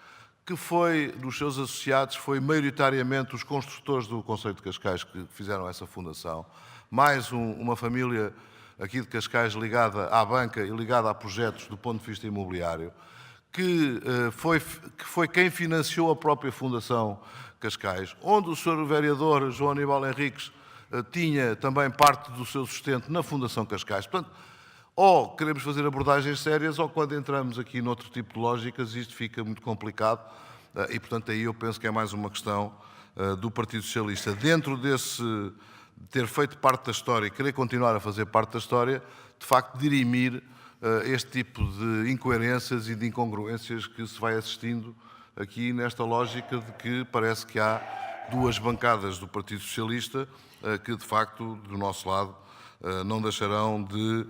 que foi, dos seus associados, foi maioritariamente os construtores do Concelho de Cascais que fizeram essa fundação, mais uma família aqui de Cascais ligada à banca e ligada a projetos do ponto de vista imobiliário, que foi quem financiou a própria Fundação Cascais, onde o Sr. Vereador João Aníbal Henriques tinha também parte do seu sustento na Fundação Cascais. Portanto, ou queremos fazer abordagens sérias, ou quando entramos aqui noutro tipo de lógicas, isto fica muito complicado. E, portanto, aí eu penso que é mais uma questão do Partido Socialista. Dentro desse ter feito parte da história e querer continuar a fazer parte da história, de facto, dirimir este tipo de incoerências e de incongruências que se vai assistindo aqui nesta lógica de que parece que há duas bancadas do Partido Socialista que, de facto, do nosso lado, não deixarão de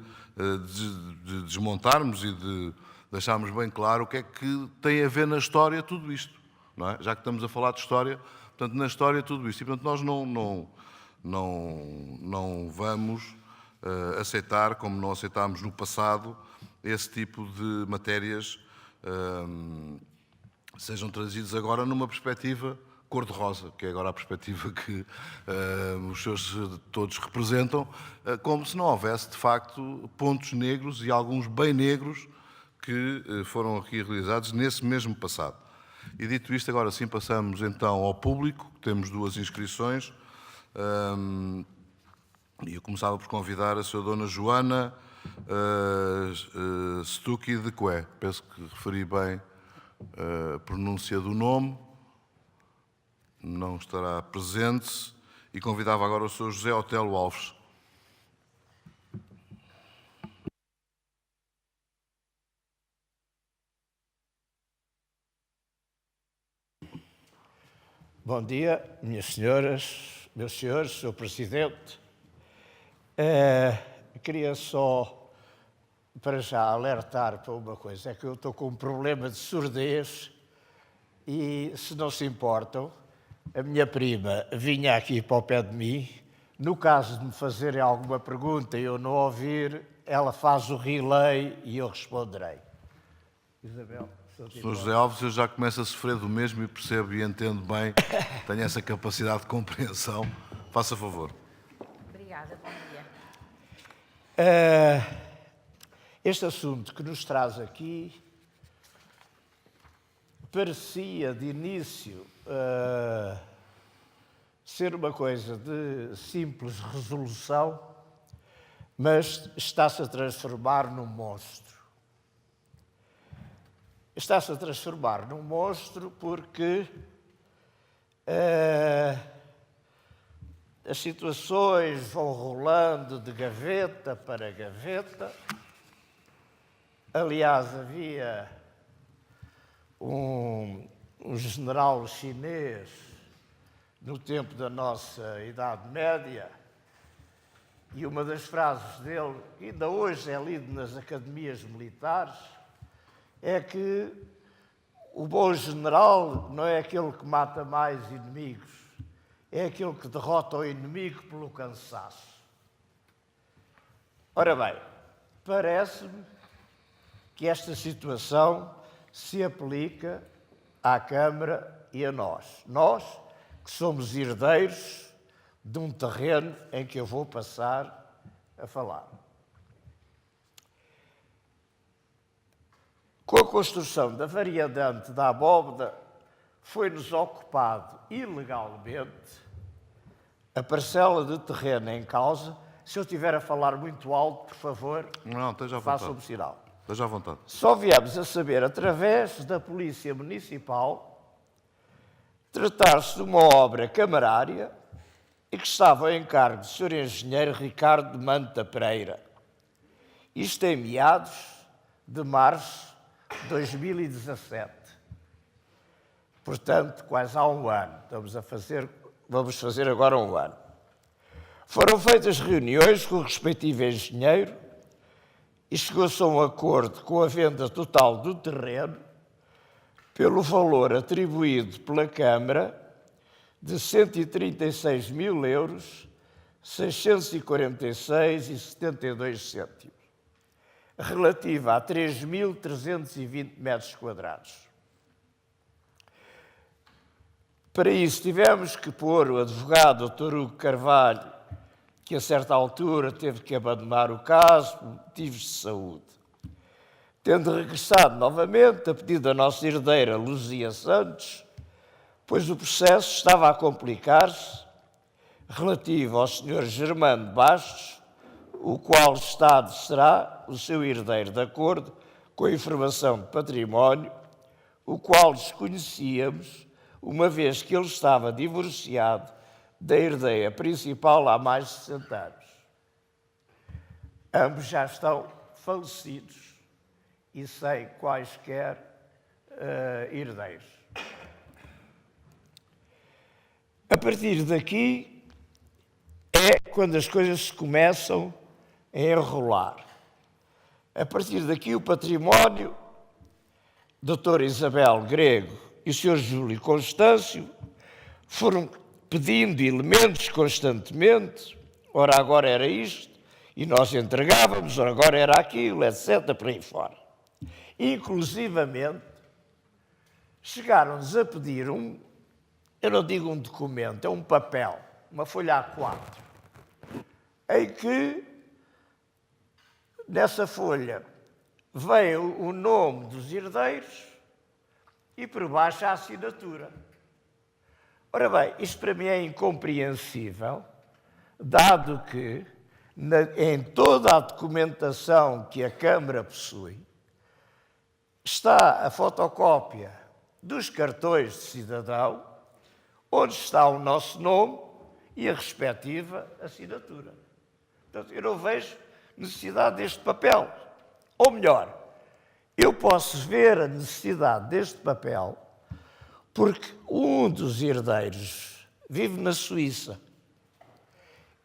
desmontarmos e de deixarmos bem claro o que é que tem a ver na história tudo isto, não é? Já que estamos a falar de história, portanto, na história tudo isto. E, portanto, nós não vamos aceitar, como não aceitámos no passado, esse tipo de matérias sejam trazidas agora numa perspectiva cor-de-rosa, que é agora a perspectiva que os senhores todos representam, como se não houvesse, de facto, pontos negros e alguns bem negros que foram aqui realizados nesse mesmo passado. E dito isto, agora sim passamos então ao público, temos duas inscrições, e eu começava por convidar a Sra. Dona Joana Stucchi de Coé, penso que referi bem a pronúncia do nome, não estará presente, e convidava agora o Sr. José Otelo Alves. Bom dia, minhas senhoras, meus senhores, Sr. Presidente. Queria só, para já, alertar para uma coisa. É que eu estou com um problema de surdez e, se não se importam, a minha prima vinha aqui para o pé de mim. No caso de me fazerem alguma pergunta e eu não ouvir, ela faz o relay e eu responderei. Isabel. Sr. José Alves, eu já começo a sofrer do mesmo e percebo e entendo bem, tenho essa capacidade de compreensão. Faça favor. Obrigada, bom dia. Este assunto que nos traz aqui parecia, de início, ser uma coisa de simples resolução, mas está-se a transformar num monstro. Está-se a transformar num monstro porque as situações vão rolando de gaveta para gaveta. Aliás, havia um general chinês no tempo da nossa Idade Média e uma das frases dele, que ainda hoje é lida nas academias militares, é que o bom general não é aquele que mata mais inimigos, é aquele que derrota o inimigo pelo cansaço. Ora bem, parece-me que esta situação se aplica à Câmara e a nós. Nós, que somos herdeiros de um terreno em que eu vou passar a falar. Com a construção da variante da abóbada, foi-nos ocupado ilegalmente a parcela de terreno em causa. Se eu estiver a falar muito alto, por favor, Não, esteja à vontade. façam-me sinal. Esteja à vontade. Só viemos a saber, através da Polícia Municipal, tratar-se de uma obra camarária e que estava em cargo do Sr. Engenheiro Ricardo de Manta Pereira. Isto em meados de março de 2017. Portanto, quase há um ano. Vamos fazer agora um ano. Foram feitas reuniões com o respectivo engenheiro e chegou-se a um acordo com a venda total do terreno pelo valor atribuído pela Câmara de 136.000 euros, 646,72 cêntimos, relativa a 3.320 metros quadrados. Para isso tivemos que pôr o advogado Dr. Hugo Carvalho, que a certa altura teve que abandonar o caso por motivos de saúde. Tendo regressado novamente a pedido da nossa herdeira Luzia Santos, pois o processo estava a complicar-se, relativo ao Sr. Germano Bastos, o qual Estado será o seu herdeiro de acordo com a informação de património, o qual desconhecíamos, uma vez que ele estava divorciado da herdeira principal há mais de 60 anos. Ambos já estão falecidos e sem quaisquer herdeiros. A partir daqui é quando as coisas se começam a enrolar. A partir daqui o património, Dr. Isabel Grego e o Sr. Júlio Constâncio foram pedindo elementos constantemente, ora agora era isto, e nós entregávamos, ora agora era aquilo, etc., por aí fora. Inclusivamente, chegaram-nos a pedir eu não digo um documento, é um papel, uma folha A4, em que, nessa folha, vem o nome dos herdeiros e por baixo a assinatura. Ora bem, isto para mim é incompreensível, dado que em toda a documentação que a Câmara possui está a fotocópia dos cartões de cidadão, onde está o nosso nome e a respectiva assinatura. Portanto, eu não vejo necessidade deste papel. Ou melhor, eu posso ver a necessidade deste papel porque um dos herdeiros vive na Suíça.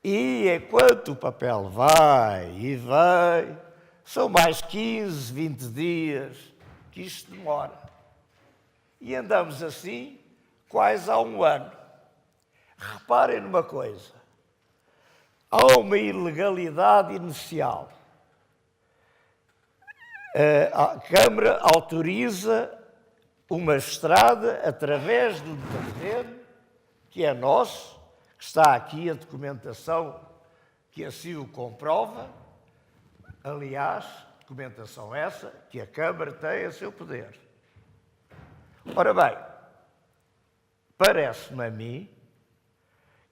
E enquanto o papel vai e vem, são mais 15, 20 dias que isto demora. E andamos assim quase há um ano. Reparem numa coisa. Há uma ilegalidade inicial. A Câmara autoriza uma estrada através de um terreno que é nosso, que está aqui a documentação que assim o comprova. Aliás, documentação essa que a Câmara tem a seu poder. Ora bem, parece-me a mim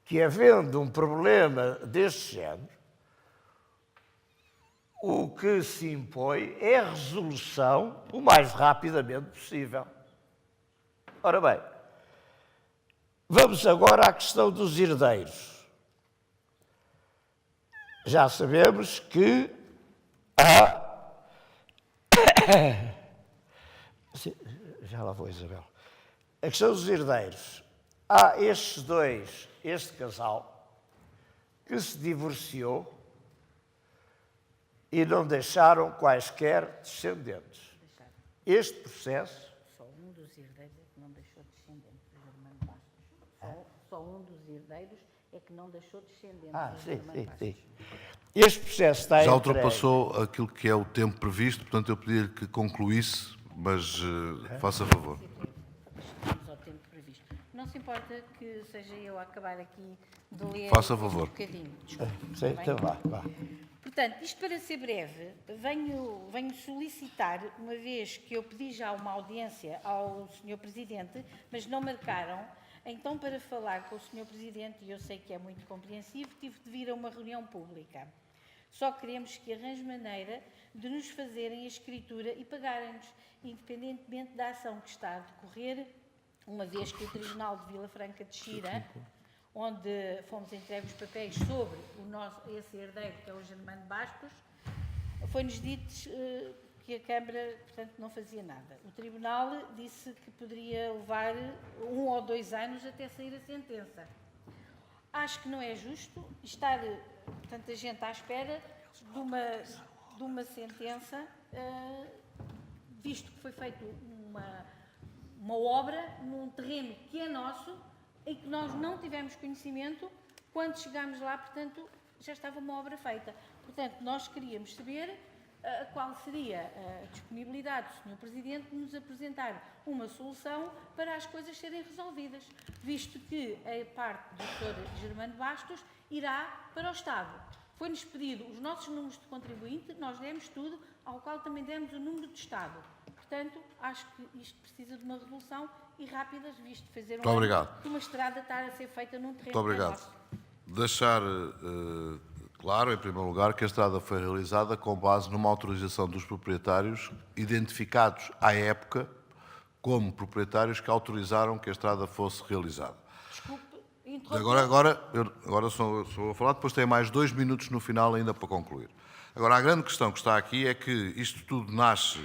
que, havendo um problema deste género, o que se impõe é a resolução o mais rapidamente possível. Ora bem, vamos agora à questão dos herdeiros. Já sabemos que há... Já lá vou, Isabel. A questão dos herdeiros. Há estes dois, este casal, que se divorciou e não deixaram quaisquer descendentes. Este processo... Só um dos herdeiros é que não deixou descendentes, o Germano Bastos. Só um dos herdeiros é que não deixou descendentes, o Germano Bastos. Sim. Este processo está Já entregue. ultrapassou aquilo que é o tempo previsto, portanto eu pedi-lhe que concluísse, mas faça favor. Estamos ao tempo previsto. Não se importa que seja eu a acabar aqui de ler Faça favor. um bocadinho. Desculpe. Sim, então vá. Portanto, isto para ser breve, venho solicitar, uma vez que eu pedi já uma audiência ao Sr. Presidente, mas não marcaram, então para falar com o Sr. Presidente, e eu sei que é muito compreensivo, tive de vir a uma reunião pública. Só queremos que arranje maneira de nos fazerem a escritura e pagarem-nos, independentemente da ação que está a decorrer, uma vez que o Tribunal de Vila Franca de Xira, onde fomos entregues os papéis sobre esse herdeiro, que é o Germano Bastos, foi-nos dito que a Câmara, portanto, não fazia nada. O Tribunal disse que poderia levar 1 ou 2 anos até sair a sentença. Acho que não é justo estar tanta gente à espera de uma sentença, visto que foi feita uma obra num terreno que é nosso, em que nós não tivemos conhecimento, quando chegámos lá, portanto, já estava uma obra feita. Portanto, nós queríamos saber qual seria a disponibilidade do Sr. Presidente de nos apresentar uma solução para as coisas serem resolvidas, visto que a parte do Sr. Germano Bastos irá para o Estado. Foi-nos pedido os nossos números de contribuinte, nós demos tudo, ao qual também demos o número de Estado. Portanto, acho que isto precisa de uma resolução e rápidas, visto fazer de uma estrada estar a ser feita num terreno. Muito obrigado. Deixar claro, em primeiro lugar, que a estrada foi realizada com base numa autorização dos proprietários identificados à época como proprietários que autorizaram que a estrada fosse realizada. Desculpe, Agora sou a falar, depois tem mais 2 minutos no final ainda para concluir. Agora, a grande questão que está aqui é que isto tudo nasce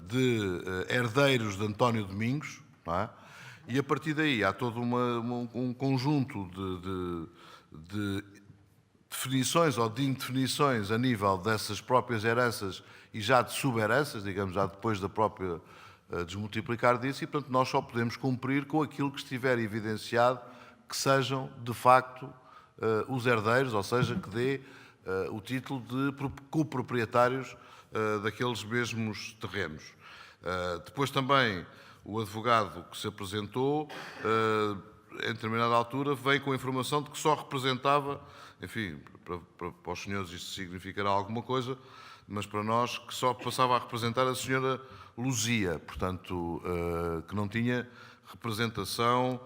de herdeiros de António Domingos, não é? E a partir daí há todo um conjunto de definições ou de indefinições a nível dessas próprias heranças e já de subheranças, digamos, já depois da própria desmultiplicar disso, e portanto nós só podemos cumprir com aquilo que estiver evidenciado que sejam de facto os herdeiros, ou seja, que dê o título de coproprietários daqueles mesmos terrenos. Depois também o advogado que se apresentou, em determinada altura, veio com a informação de que só representava, enfim, para os senhores isto significará alguma coisa, mas para nós que só passava a representar a senhora Luzia, portanto, que não tinha representação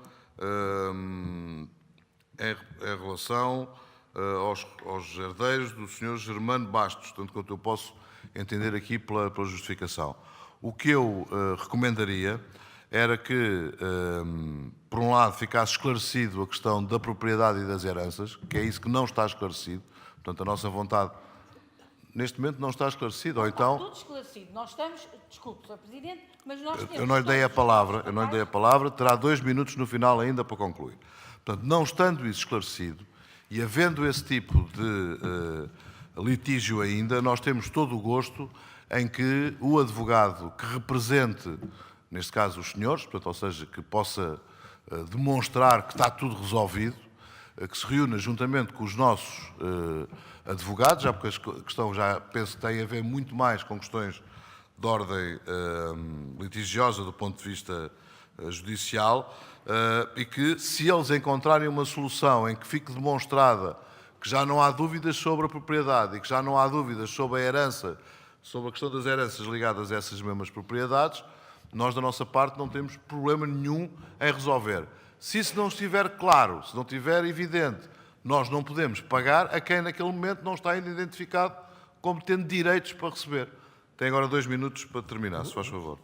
em relação aos herdeiros do senhor Germano Bastos, tanto quanto eu posso entender aqui pela justificação. O que eu recomendaria era que, por um lado, ficasse esclarecido a questão da propriedade e das heranças, que é isso que não está esclarecido. Portanto, a nossa vontade neste momento não está esclarecido, ou Está então... tudo esclarecido. Nós estamos... Desculpe, Sr. Presidente, mas nós temos... Eu não lhe dei a palavra, terá 2 minutos no final ainda para concluir. Portanto, não estando isso esclarecido e havendo esse tipo de litígio ainda, nós temos todo o gosto em que o advogado que represente, neste caso os senhores, portanto, ou seja, que possa demonstrar que está tudo resolvido, que se reúna juntamente com os nossos advogados, já porque a questão já penso que tem a ver muito mais com questões de ordem litigiosa do ponto de vista judicial, e que se eles encontrarem uma solução em que fique demonstrada que já não há dúvidas sobre a propriedade e que já não há dúvidas sobre a herança, sobre a questão das heranças ligadas a essas mesmas propriedades, nós da nossa parte não temos problema nenhum em resolver. Se isso não estiver claro, se não estiver evidente, nós não podemos pagar a quem naquele momento não está ainda identificado como tendo direitos para receber. Tem agora 2 minutos para terminar, se faz favor.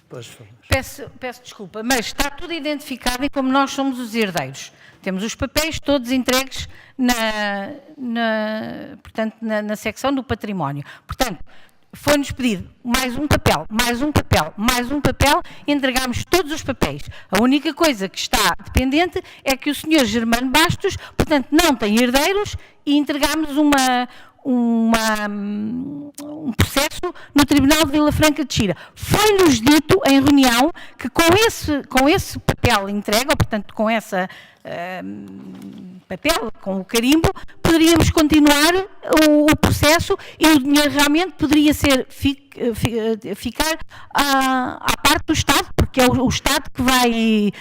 Peço desculpa, mas está tudo identificado e como nós somos os herdeiros. Temos os papéis todos entregues na secção do património. Portanto, foi-nos pedido mais um papel, mais um papel, mais um papel, entregámos todos os papéis. A única coisa que está dependente é que o Sr. Germano Bastos, portanto, não tem herdeiros e entregámos um processo no Tribunal de Vila Franca de Xira. Foi-nos dito em reunião que com esse papel entregue, ou portanto com esse papel, com o carimbo, poderíamos continuar o processo e o dinheiro realmente poderia ficar à parte do Estado, porque é o Estado que o vai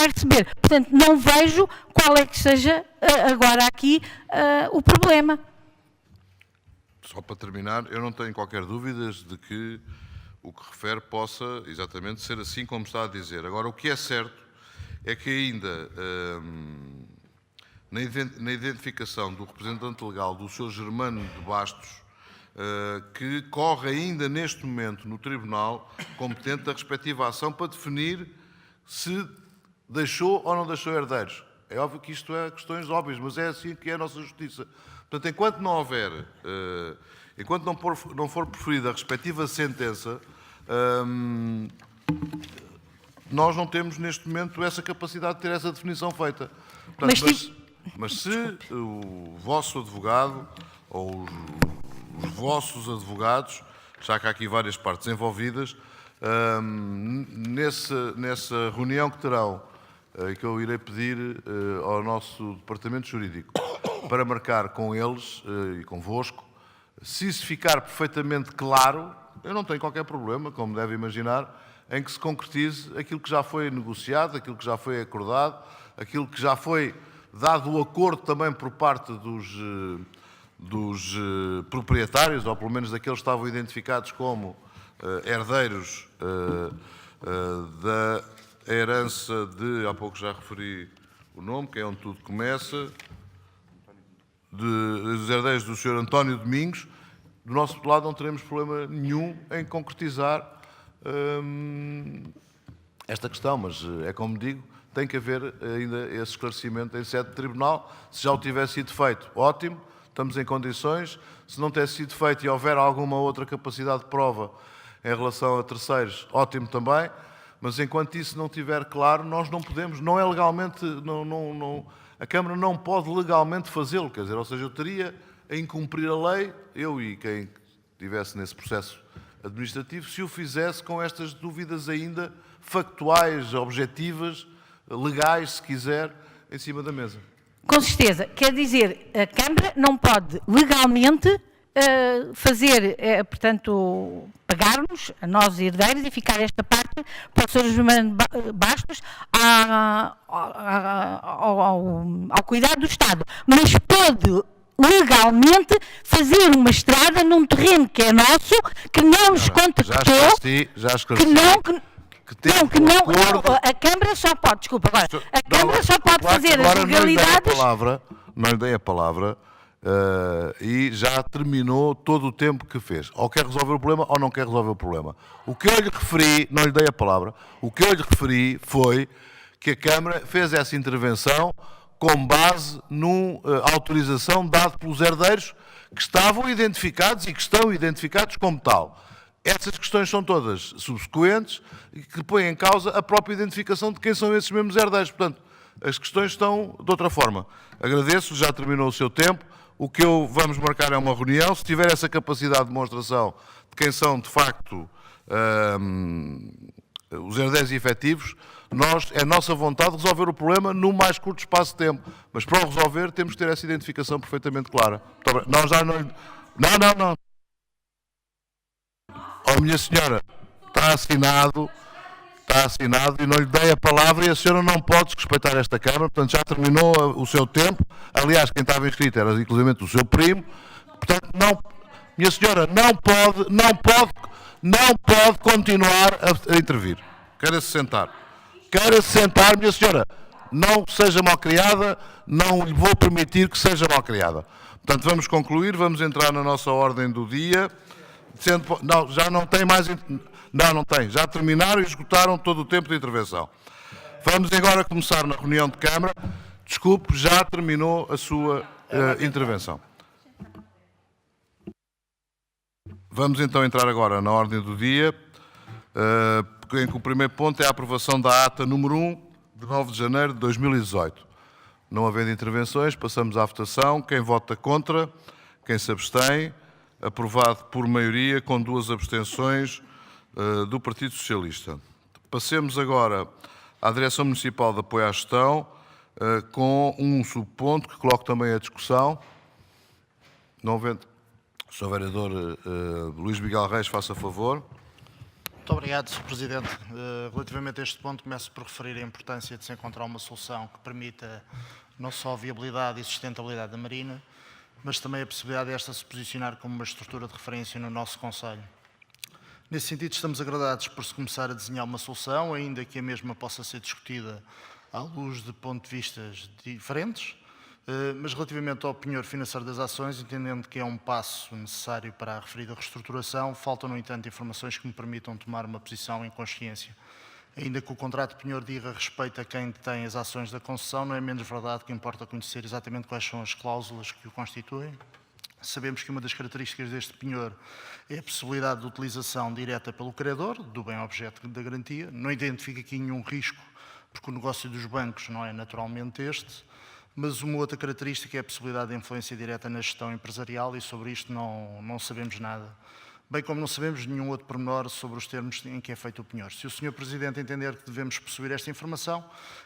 receber. Portanto, não vejo qual é que seja agora aqui o problema. Só para terminar, eu não tenho qualquer dúvidas de que o que refere possa exatamente ser assim como está a dizer. Agora, o que é certo é que ainda na identificação do representante legal do Sr. Germano de Bastos, que corre ainda neste momento no Tribunal competente da respectiva ação para definir se deixou ou não deixou herdeiros. É óbvio que isto é questões óbvias, mas é assim que é a nossa justiça. Portanto, enquanto não houver, enquanto não for proferida a respectiva sentença, nós não temos neste momento essa capacidade de ter essa definição feita. Portanto, mas se o vosso advogado ou os vossos advogados, já que há aqui várias partes envolvidas, nessa reunião que terão, e que eu irei pedir ao nosso departamento jurídico para marcar com eles e convosco, se isso ficar perfeitamente claro, eu não tenho qualquer problema, como deve imaginar, em que se concretize aquilo que já foi negociado, aquilo que já foi acordado, aquilo que já foi dado o acordo também por parte dos proprietários, ou pelo menos daqueles que estavam identificados como herdeiros da herança de, há pouco já referi o nome, que é onde tudo começa, dos herdeiros do Sr. António Domingos. Do nosso lado não teremos problema nenhum em concretizar esta questão, mas é como digo, tem que haver ainda esse esclarecimento em sede de tribunal. Se já o tivesse sido feito, ótimo, estamos em condições. Se não tivesse sido feito e houver alguma outra capacidade de prova em relação a terceiros, ótimo também. Mas enquanto isso não estiver claro, nós não podemos, não é legalmente, a Câmara não pode legalmente fazê-lo, quer dizer, ou seja, eu teria a incumprir a lei, eu e quem estivesse nesse processo administrativo, se o fizesse com estas dúvidas ainda factuais, objetivas, legais, se quiser, em cima da mesa. Com certeza. Quer dizer, a Câmara não pode legalmente fazer, portanto, pagar-nos, a nós herdeiros, e ficar esta parte para o Sr. Germano Bastos ao cuidado do Estado. Mas pode legalmente fazer uma estrada num terreno que é nosso, que não nos contactou, a Câmara só pode, desculpa, agora, a Câmara só pode fazer as legalidades... Não lhe dei a palavra, e já terminou todo o tempo que fez. Ou quer resolver o problema ou não quer resolver o problema. O que eu lhe referi, não lhe dei a palavra, o que eu lhe referi foi que a Câmara fez essa intervenção com base numa autorização dada pelos herdeiros que estavam identificados e que estão identificados como tal. Essas questões são todas subsequentes e que põem em causa a própria identificação de quem são esses mesmos herdeiros. Portanto, as questões estão de outra forma. Agradeço, já terminou o seu tempo. O que vamos marcar é uma reunião. Se tiver essa capacidade de demonstração de quem são, de facto, os herdeiros efetivos, é nossa vontade resolver o problema no mais curto espaço de tempo. Mas para o resolver temos que ter essa identificação perfeitamente clara. Nós já não... Não. Oh, minha senhora, está assinado e não lhe dei a palavra e a senhora não pode desrespeitar esta Câmara, portanto já terminou o seu tempo. Aliás, quem estava inscrito era inclusive o seu primo. Portanto, minha senhora, não pode continuar a intervir. Queira-se sentar. Minha senhora. Não seja mal-criada, não lhe vou permitir que seja mal-criada. Portanto, vamos concluir, vamos entrar na nossa ordem do dia. Não, já não tem mais... Não tem. Já terminaram e esgotaram todo o tempo de intervenção. Vamos agora começar na reunião de Câmara. Desculpe, já terminou a sua intervenção. Vamos então entrar agora na ordem do dia, em que o primeiro ponto é a aprovação da ata número 1, de 9 de janeiro de 2018. Não havendo intervenções, passamos à votação. Quem vota contra? Quem se abstém? Aprovado por maioria, com 2 abstenções do Partido Socialista. Passemos agora à Direção Municipal de Apoio à Gestão, com um subponto que coloco também à discussão. Não vendo... O Sr. Vereador Luís Miguel Reis, faça favor. Muito obrigado, Sr. Presidente. Relativamente a este ponto, começo por referir a importância de se encontrar uma solução que permita não só a viabilidade e sustentabilidade da Marina, mas também a possibilidade desta se posicionar como uma estrutura de referência no nosso Conselho. Nesse sentido, estamos agradados por se começar a desenhar uma solução, ainda que a mesma possa ser discutida à luz de pontos de vista diferentes, mas relativamente ao penhor financeiro das ações, entendendo que é um passo necessário para a referida reestruturação, faltam, no entanto, informações que me permitam tomar uma posição em consciência. Ainda que o contrato de penhor diga respeito a quem detém as ações da concessão, não é menos verdade que importa conhecer exatamente quais são as cláusulas que o constituem. Sabemos que uma das características deste penhor é a possibilidade de utilização direta pelo credor, do bem objeto da garantia. Não identifica aqui nenhum risco, porque o negócio dos bancos não é naturalmente este, mas uma outra característica é a possibilidade de influência direta na gestão empresarial e sobre isto não sabemos nada. Bem como não sabemos nenhum outro pormenor sobre os termos em que é feito o penhor. Se o Sr. Presidente entender que devemos possuir esta informação,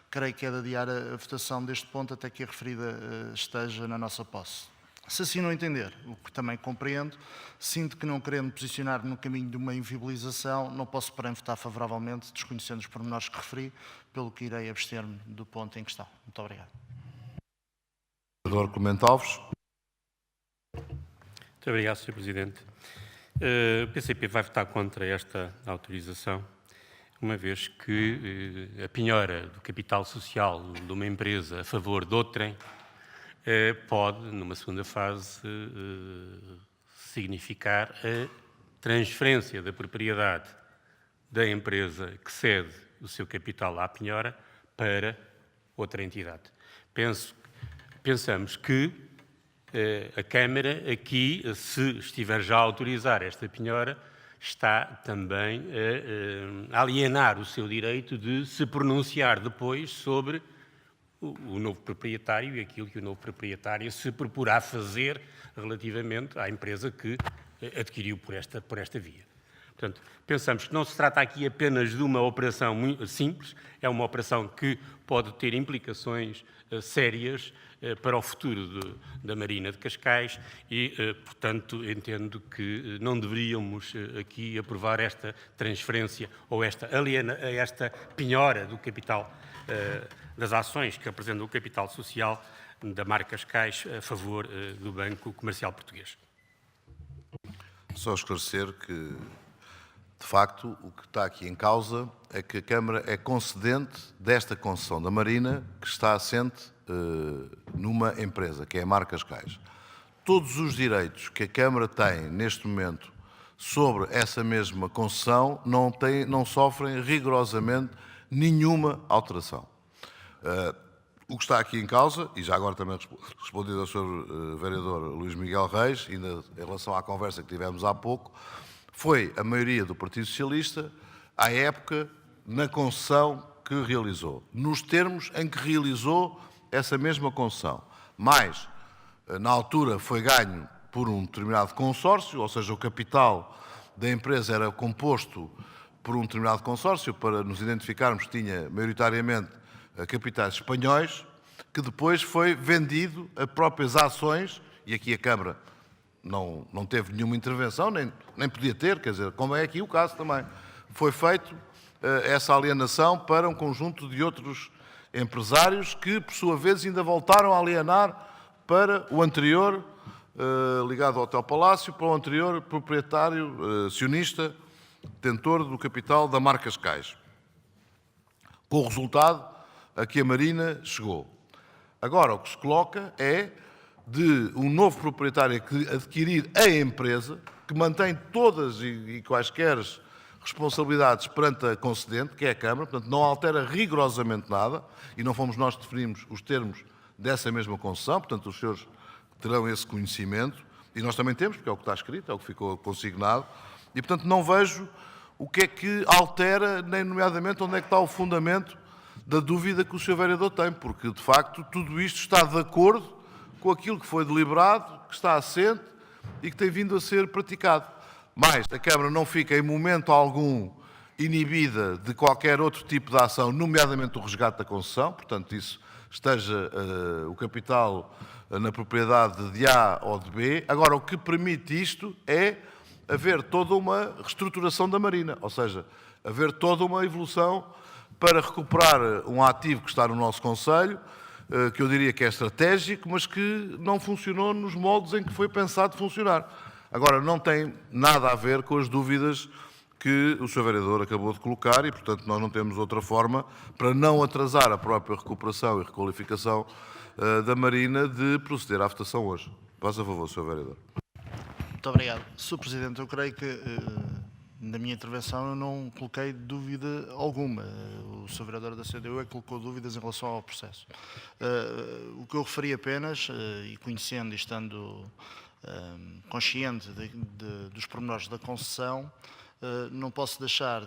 creio que é de adiar a votação deste ponto até que a referida esteja na nossa posse. Se assim não entender, o que também compreendo, sinto que não querendo posicionar no caminho de uma inviabilização, não posso porém votar favoravelmente, desconhecendo os pormenores que referi, pelo que irei abster-me do ponto em questão. Muito obrigado. Vereador Clemente Alves. Muito obrigado, Sr. Presidente. O PCP vai votar contra esta autorização, uma vez que a penhora do capital social de uma empresa a favor de outrem pode, numa segunda fase, significar a transferência da propriedade da empresa que cede o seu capital à penhora para outra entidade. Pensamos que a Câmara, aqui, se estiver já a autorizar esta penhora, está também a alienar o seu direito de se pronunciar depois sobre o novo proprietário e aquilo que o novo proprietário se proporá fazer relativamente à empresa que adquiriu por esta via. Portanto, pensamos que não se trata aqui apenas de uma operação muito simples, é uma operação que pode ter implicações sérias para o futuro da Marina de Cascais e, portanto, entendo que não deveríamos aqui aprovar esta transferência ou esta penhora do capital das ações que apresentam o capital social da marca Cascais a favor do Banco Comercial Português. Só esclarecer que, de facto, o que está aqui em causa é que a Câmara é concedente desta concessão da Marina que está assente numa empresa, que é a marca Cascais. Todos os direitos que a Câmara tem, neste momento, sobre essa mesma concessão não sofrem rigorosamente nenhuma alteração. O que está aqui em causa, e já agora também respondido ao Sr. Vereador Luís Miguel Reis, ainda em relação à conversa que tivemos há pouco, foi a maioria do Partido Socialista, à época, na concessão que realizou, nos termos em que realizou essa mesma concessão. Mas, na altura, foi ganho por um determinado consórcio, ou seja, o capital da empresa era composto por um determinado consórcio, para nos identificarmos que tinha maioritariamente capitais espanhóis, que depois foi vendido a próprias ações, e aqui a Câmara não teve nenhuma intervenção, nem podia ter, quer dizer, como é aqui o caso também. Foi feito essa alienação para um conjunto de outros empresários que, por sua vez, ainda voltaram a alienar para o anterior, ligado ao Hotel Palácio, para o anterior proprietário, acionista, detentor do capital da Mar Cascais. Com o resultado a que a Marina chegou. Agora, o que se coloca é de um novo proprietário que adquirir a empresa, que mantém todas e quaisquer responsabilidades perante a concedente, que é a Câmara, portanto não altera rigorosamente nada, e não fomos nós que definimos os termos dessa mesma concessão, portanto os senhores terão esse conhecimento, e nós também temos, porque é o que está escrito, é o que ficou consignado, e portanto não vejo o que é que altera, nem nomeadamente onde é que está o fundamento da dúvida que o Sr. Vereador tem, porque, de facto, tudo isto está de acordo com aquilo que foi deliberado, que está assente e que tem vindo a ser praticado. Mas a Câmara não fica, em momento algum, inibida de qualquer outro tipo de ação, nomeadamente o resgate da concessão, portanto, isso esteja o capital na propriedade de A ou de B. Agora, o que permite isto é haver toda uma reestruturação da Marina, ou seja, haver toda uma evolução para recuperar um ativo que está no nosso Conselho, que eu diria que é estratégico, mas que não funcionou nos moldes em que foi pensado funcionar. Agora, não tem nada a ver com as dúvidas que o Sr. Vereador acabou de colocar e, portanto, nós não temos outra forma, para não atrasar a própria recuperação e requalificação da Marina, de proceder à votação hoje. Faça a favor, Sr. Vereador. Muito obrigado. Sr. Presidente, eu creio que na minha intervenção eu não coloquei dúvida alguma. O Sr. Vereador da CDU é que colocou dúvidas em relação ao processo. O que eu referi apenas, e conhecendo e estando consciente dos pormenores da concessão, não posso deixar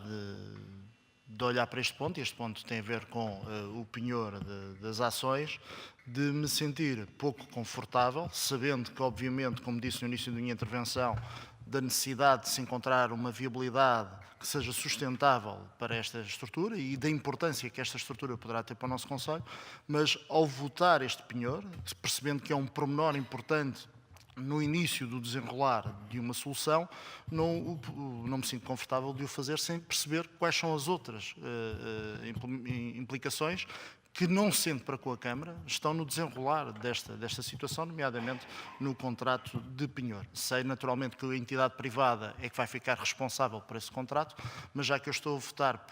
de olhar para este ponto, e este ponto tem a ver com o penhor das ações, de me sentir pouco confortável, sabendo que, obviamente, como disse no início da minha intervenção, da necessidade de se encontrar uma viabilidade que seja sustentável para esta estrutura e da importância que esta estrutura poderá ter para o nosso Conselho, mas ao votar este penhor, percebendo que é um pormenor importante no início do desenrolar de uma solução, não me sinto confortável de o fazer sem perceber quais são as outras implicações que, não sendo para com a Câmara, estão no desenrolar desta situação, nomeadamente no contrato de penhor. Sei naturalmente que a entidade privada é que vai ficar responsável por esse contrato, mas já que eu estou a votar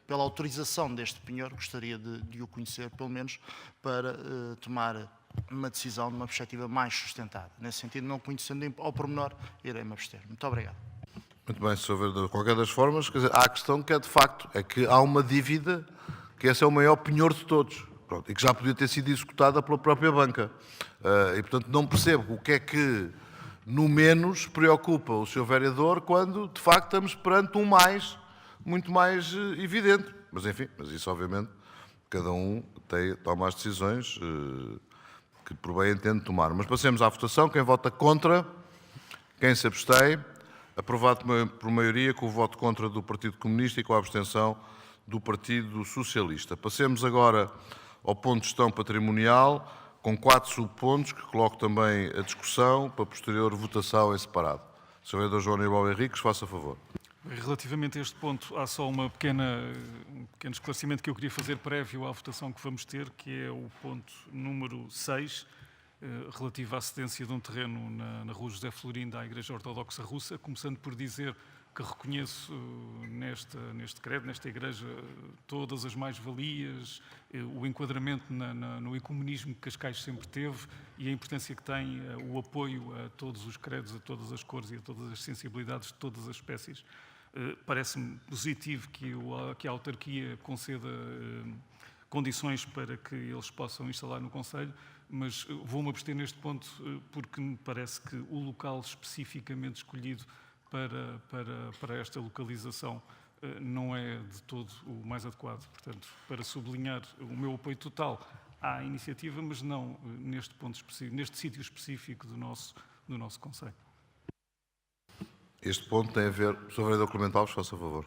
pela autorização deste penhor, gostaria de o conhecer, pelo menos, para tomar uma decisão de uma perspectiva mais sustentada. Nesse sentido, não conhecendo ao pormenor, irei-me abster. Muito obrigado. Muito bem, Sr. Vereador. De qualquer das formas, quer dizer, há a questão que é, de facto, é que há uma dívida que esse é o maior penhor de todos. Pronto, e que já podia ter sido executada pela própria banca. E, portanto, não percebo o que é que, no menos, preocupa o Sr. Vereador quando, de facto, estamos perante um muito mais evidente. Mas, enfim, mas isso, obviamente, cada um toma as decisões que por bem entende tomar. Mas passemos à votação. Quem vota contra? Quem se abstém? Aprovado por maioria, com o voto contra do Partido Comunista e com a abstenção do Partido Socialista. Passemos agora ao ponto de gestão patrimonial, com 4 subpontos, que coloco também a discussão para posterior votação em separado. Sr. Vereador João Aníbal Henriques, faça favor. Relativamente a este ponto, há só um pequeno esclarecimento que eu queria fazer prévio à votação que vamos ter, que é o ponto número 6, relativo à cedência de um terreno na Rua José Florinda à Igreja Ortodoxa Russa, começando por dizer que reconheço neste credo, nesta igreja, todas as mais-valias, o enquadramento no ecumenismo que Cascais sempre teve e a importância que tem o apoio a todos os credos, a todas as cores e a todas as sensibilidades de todas as espécies. Parece-me positivo que a autarquia conceda condições para que eles possam instalar no Conselho, mas vou-me abster neste ponto porque me parece que o local especificamente escolhido para esta localização não é de todo o mais adequado. Portanto, para sublinhar o meu apoio total à iniciativa, mas não neste ponto específico, neste sítio específico do nosso Conselho. Este ponto tem a ver... Sr. Vereador Clemente Alves, faça favor.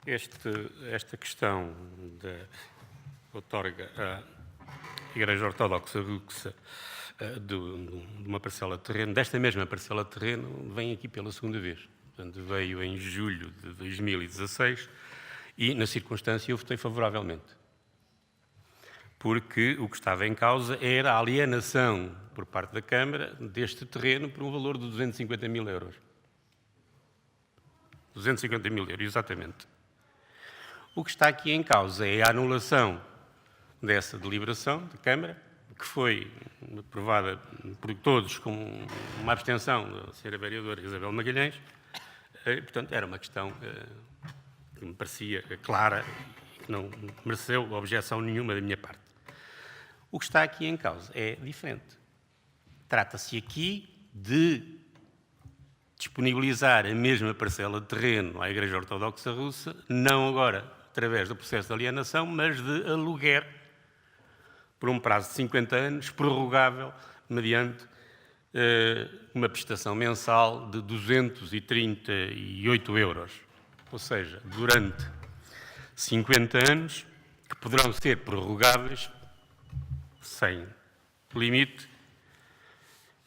Esta questão da outorga à Igreja Ortodoxa Russa de uma parcela de terreno, desta mesma parcela de terreno, vem aqui pela segunda vez. Portanto, veio em julho de 2016 e, na circunstância, eu votei favoravelmente. Porque o que estava em causa era a alienação por parte da Câmara deste terreno por um valor de 250 mil euros. 250 mil euros, exatamente. O que está aqui em causa é a anulação dessa deliberação da Câmara, que foi aprovada por todos com uma abstenção da Sra. Vereadora Isabel Magalhães. Portanto, era uma questão que me parecia clara e que não mereceu objeção nenhuma da minha parte. O que está aqui em causa é diferente. Trata-se aqui de disponibilizar a mesma parcela de terreno à Igreja Ortodoxa Russa, não agora através do processo de alienação, mas de aluguer por um prazo de 50 anos, prorrogável, mediante uma prestação mensal de 238 euros. Ou seja, durante 50 anos, que poderão ser prorrogáveis sem limite,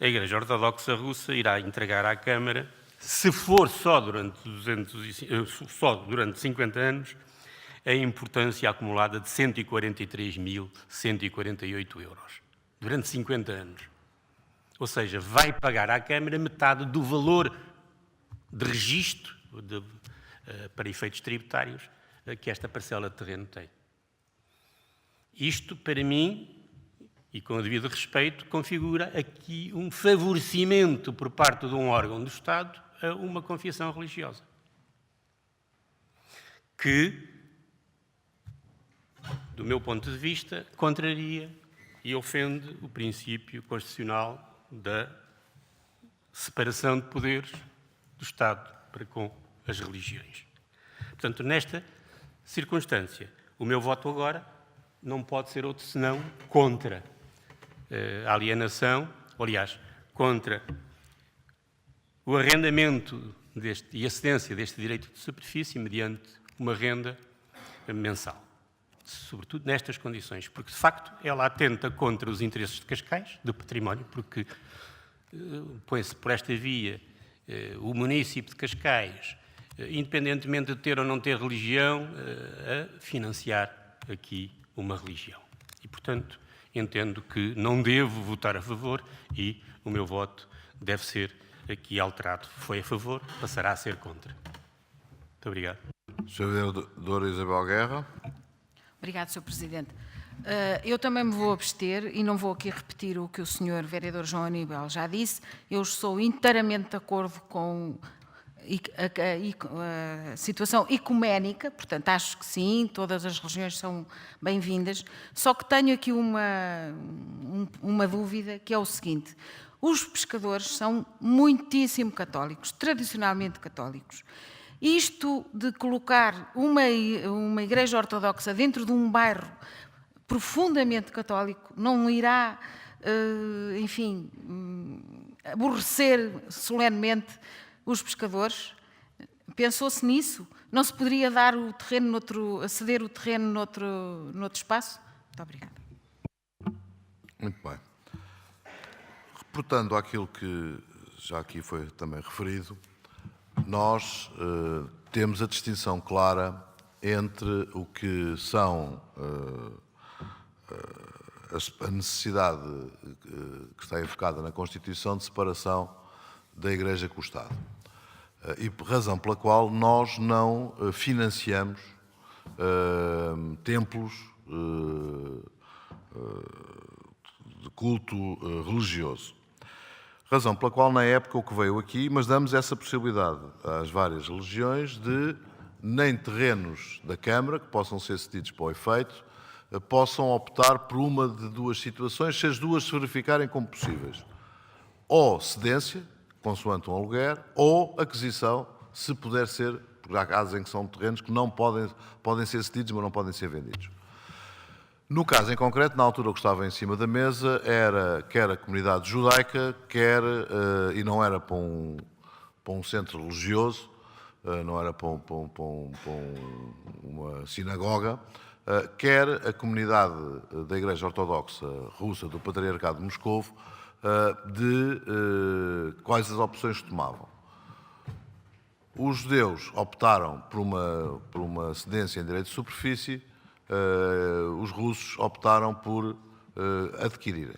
a Igreja Ortodoxa Russa irá entregar à Câmara, se for só durante 50 anos, a importância acumulada de 143.148 euros. Durante 50 anos. Ou seja, vai pagar à Câmara metade do valor de registro para efeitos tributários que esta parcela de terreno tem. Isto, para mim, e com o devido respeito, configura aqui um favorecimento por parte de um órgão do Estado a uma confissão religiosa. Que, do meu ponto de vista, contraria e ofende o princípio constitucional da separação de poderes do Estado para com as religiões. Portanto, nesta circunstância, o meu voto agora não pode ser outro senão contra a alienação, aliás, contra o arrendamento e a cedência deste direito de superfície mediante uma renda mensal. Sobretudo nestas condições, porque de facto ela atenta contra os interesses de Cascais, do património, porque põe-se por esta via o município de Cascais, independentemente de ter ou não ter religião, a financiar aqui uma religião. E, portanto, entendo que não devo votar a favor e o meu voto deve ser aqui alterado. Foi a favor, passará a ser contra. Muito obrigado. Sra. Vereadora Isabel Guerra. Obrigado, Sr. Presidente. Eu também me vou abster e não vou aqui repetir o que o Sr. Vereador João Aníbal já disse. Eu estou inteiramente de acordo com a situação ecuménica, portanto, acho que sim, todas as religiões são bem-vindas, só que tenho aqui uma dúvida, que é o seguinte: os pescadores são muitíssimo católicos, tradicionalmente católicos. Isto de colocar uma igreja ortodoxa dentro de um bairro profundamente católico não irá, enfim, aborrecer solenemente os pescadores? Pensou-se nisso? Não se poderia dar o terreno ceder o terreno noutro espaço? Muito obrigada. Muito bem. Reportando àquilo que já aqui foi também referido, nós temos a distinção clara entre o que são a necessidade que está evocada na Constituição de separação da Igreja com o Estado. E razão pela qual nós não financiamos templos de culto religioso. Razão pela qual, na época, o que veio aqui, mas damos essa possibilidade às várias religiões de, nem terrenos da Câmara, que possam ser cedidos para o efeito, possam optar por uma de duas situações, se as duas se verificarem como possíveis. Ou cedência, consoante um aluguer, ou aquisição, se puder ser, porque há casos em que são terrenos que não podem ser cedidos, mas não podem ser vendidos. No caso em concreto, na altura o que estava em cima da mesa era quer a comunidade judaica, quer, e não era para um centro religioso, não era para uma sinagoga, quer a comunidade da Igreja Ortodoxa Russa do Patriarcado de Moscovo, de quais as opções que tomavam. Os judeus optaram por uma cedência em direito de superfície, os russos optaram por adquirirem.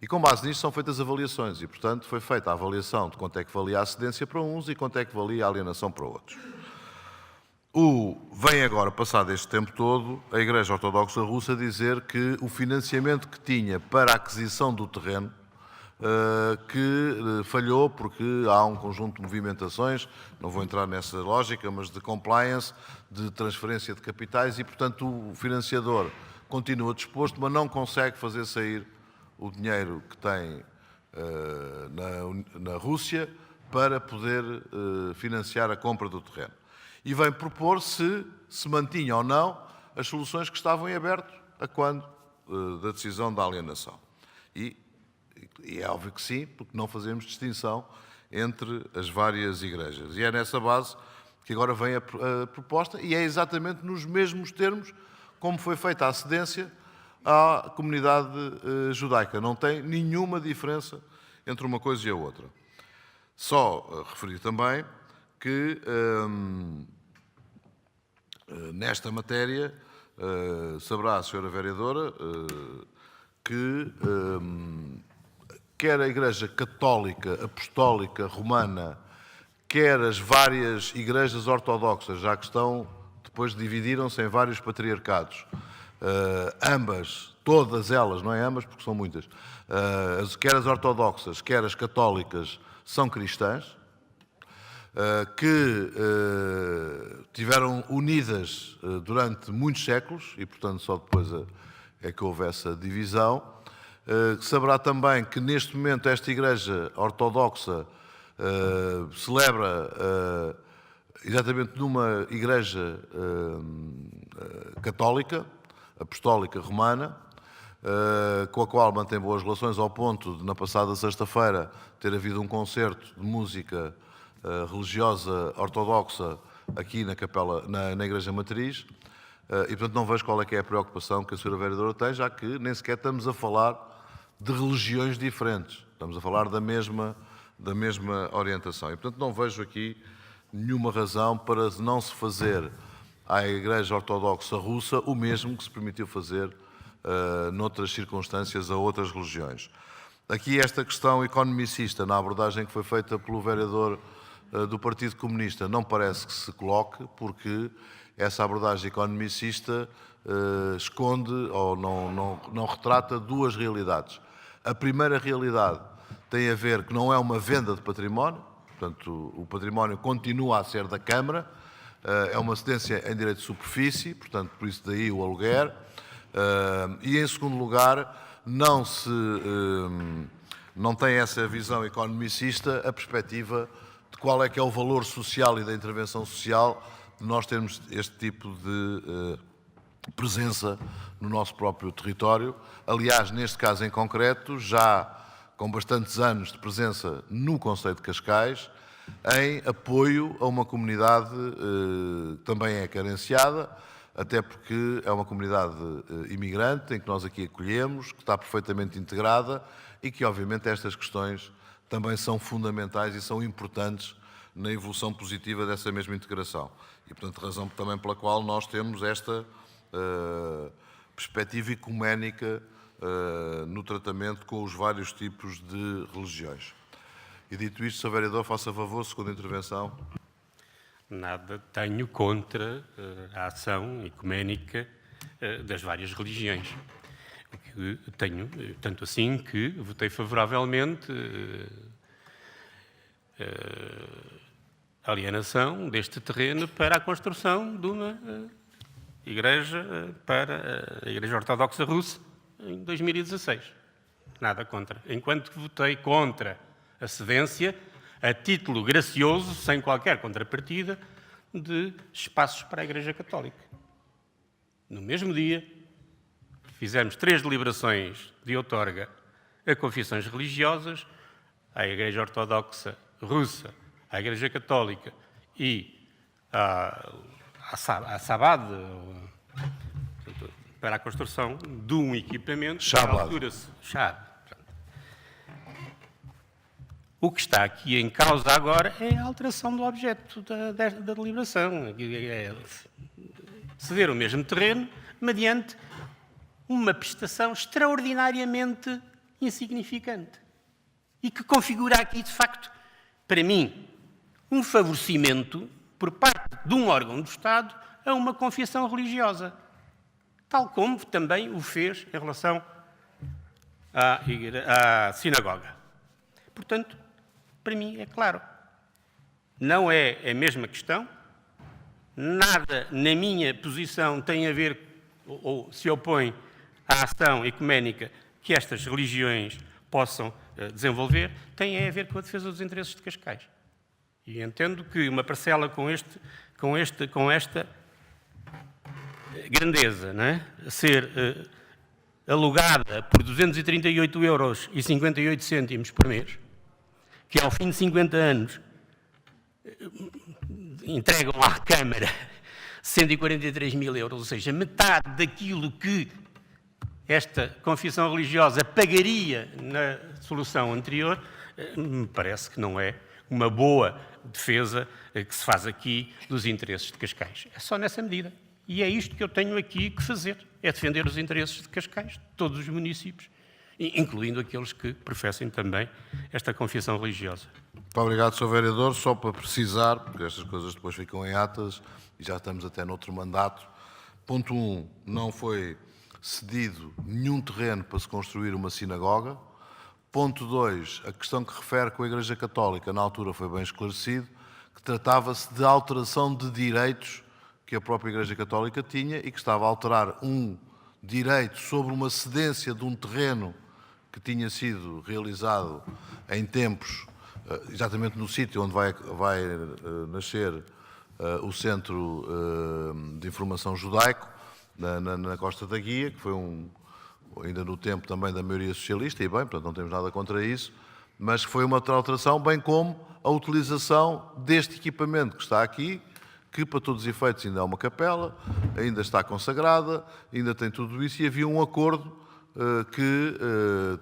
E com base nisto são feitas avaliações e, portanto, foi feita a avaliação de quanto é que valia a cedência para uns e quanto é que valia a alienação para outros. Vem agora, passado este tempo todo, a Igreja Ortodoxa Russa dizer que o financiamento que tinha para a aquisição do terreno que falhou porque há um conjunto de movimentações, não vou entrar nessa lógica, mas de compliance, de transferência de capitais e, portanto, o financiador continua disposto, mas não consegue fazer sair o dinheiro que tem na Rússia para poder financiar a compra do terreno. E vem propor se mantinha ou não as soluções que estavam em aberto a quando da decisão da alienação. E é óbvio que sim, porque não fazemos distinção entre as várias igrejas. E é nessa base que agora vem a proposta, e é exatamente nos mesmos termos como foi feita a cedência à comunidade judaica. Não tem nenhuma diferença entre uma coisa e a outra. Só referir também que nesta matéria saberá a senhora vereadora que quer a Igreja Católica, Apostólica, Romana, quer as várias igrejas ortodoxas, já que depois dividiram-se em vários patriarcados, ambas, todas elas, não é ambas porque são muitas, quer as ortodoxas, quer as católicas, são cristãs, que tiveram unidas durante muitos séculos e, portanto, só depois é que houve essa divisão. Saberá também que neste momento esta Igreja Ortodoxa celebra exatamente numa Igreja católica, apostólica romana, com a qual mantém boas relações ao ponto de, na passada sexta-feira, ter havido um concerto de música religiosa ortodoxa aqui na Igreja Matriz. E, portanto, não vejo qual é que é a preocupação que a senhora vereadora tem, já que nem sequer estamos a falar de religiões diferentes. Estamos a falar da mesma orientação. E, portanto, não vejo aqui nenhuma razão para não se fazer à Igreja Ortodoxa Russa o mesmo que se permitiu fazer noutras circunstâncias a outras religiões. Aqui esta questão economicista, na abordagem que foi feita pelo vereador do Partido Comunista, não parece que se coloque, porque essa abordagem economicista esconde ou não retrata duas realidades. A primeira realidade tem a ver que não é uma venda de património, portanto, o património continua a ser da Câmara, é uma cedência em direito de superfície, portanto, por isso daí o aluguer, e em segundo lugar, não tem essa visão economicista a perspectiva de qual é que é o valor social e da intervenção social de nós termos este tipo de presença no nosso próprio território. Aliás, neste caso em concreto, já com bastantes anos de presença no Concelho de Cascais, em apoio a uma comunidade que também é carenciada, até porque é uma comunidade imigrante, em que nós aqui acolhemos, que está perfeitamente integrada e que, obviamente, estas questões também são fundamentais e são importantes na evolução positiva dessa mesma integração. E, portanto, razão também pela qual nós temos esta perspectiva ecuménica no tratamento com os vários tipos de religiões. E dito isto, Sr. Vereador, faça favor, segunda intervenção. Nada tenho contra a ação ecuménica das várias religiões. O que tenho, tanto assim que votei favoravelmente alienação deste terreno para a construção de uma igreja para a Igreja Ortodoxa Russa em 2016. Nada contra. Enquanto que votei contra a cedência, a título gracioso, sem qualquer contrapartida, de espaços para a Igreja Católica. No mesmo dia, fizemos 3 deliberações de outorga a confissões religiosas, à Igreja Ortodoxa Russa, à Igreja Católica e à Sabad, para a construção de um equipamento. Shabbat. O que está aqui em causa agora é a alteração do objeto da deliberação. É ceder o mesmo terreno mediante uma prestação extraordinariamente insignificante e que configura aqui, de facto, para mim, um favorecimento por parte de um órgão do Estado a uma confissão religiosa, tal como também o fez em relação à sinagoga. Portanto, para mim é claro, não é a mesma questão, nada na minha posição tem a ver ou se opõe à ação ecuménica que estas religiões possam desenvolver, tem a ver com a defesa dos interesses de Cascais. E entendo que uma parcela com esta grandeza, não é? Ser alugada por 238,58 € por mês, que ao fim de 50 anos entregam à Câmara 143.000 €, ou seja, metade daquilo que esta confissão religiosa pagaria na solução anterior, me parece que não é uma boa defesa que se faz aqui dos interesses de Cascais. É só nessa medida. E é isto que eu tenho aqui que fazer, é defender os interesses de Cascais, de todos os municípios, incluindo aqueles que professem também esta confissão religiosa. Muito obrigado, Sr. Vereador. Só para precisar, porque estas coisas depois ficam em atas, e já estamos até noutro mandato. Ponto 1, não foi cedido nenhum terreno para se construir uma sinagoga. Ponto 2, a questão que refere com a Igreja Católica, na altura foi bem esclarecido, que tratava-se de alteração de direitos que a própria Igreja Católica tinha e que estava a alterar um direito sobre uma cedência de um terreno que tinha sido realizado em tempos, exatamente no sítio onde vai nascer o Centro de Informação Judaico, na Costa da Guia, que foi ainda no tempo também da maioria socialista, e bem, portanto não temos nada contra isso, mas foi uma alteração, bem como a utilização deste equipamento que está aqui, que para todos os efeitos ainda é uma capela, ainda está consagrada, ainda tem tudo isso, e havia um acordo que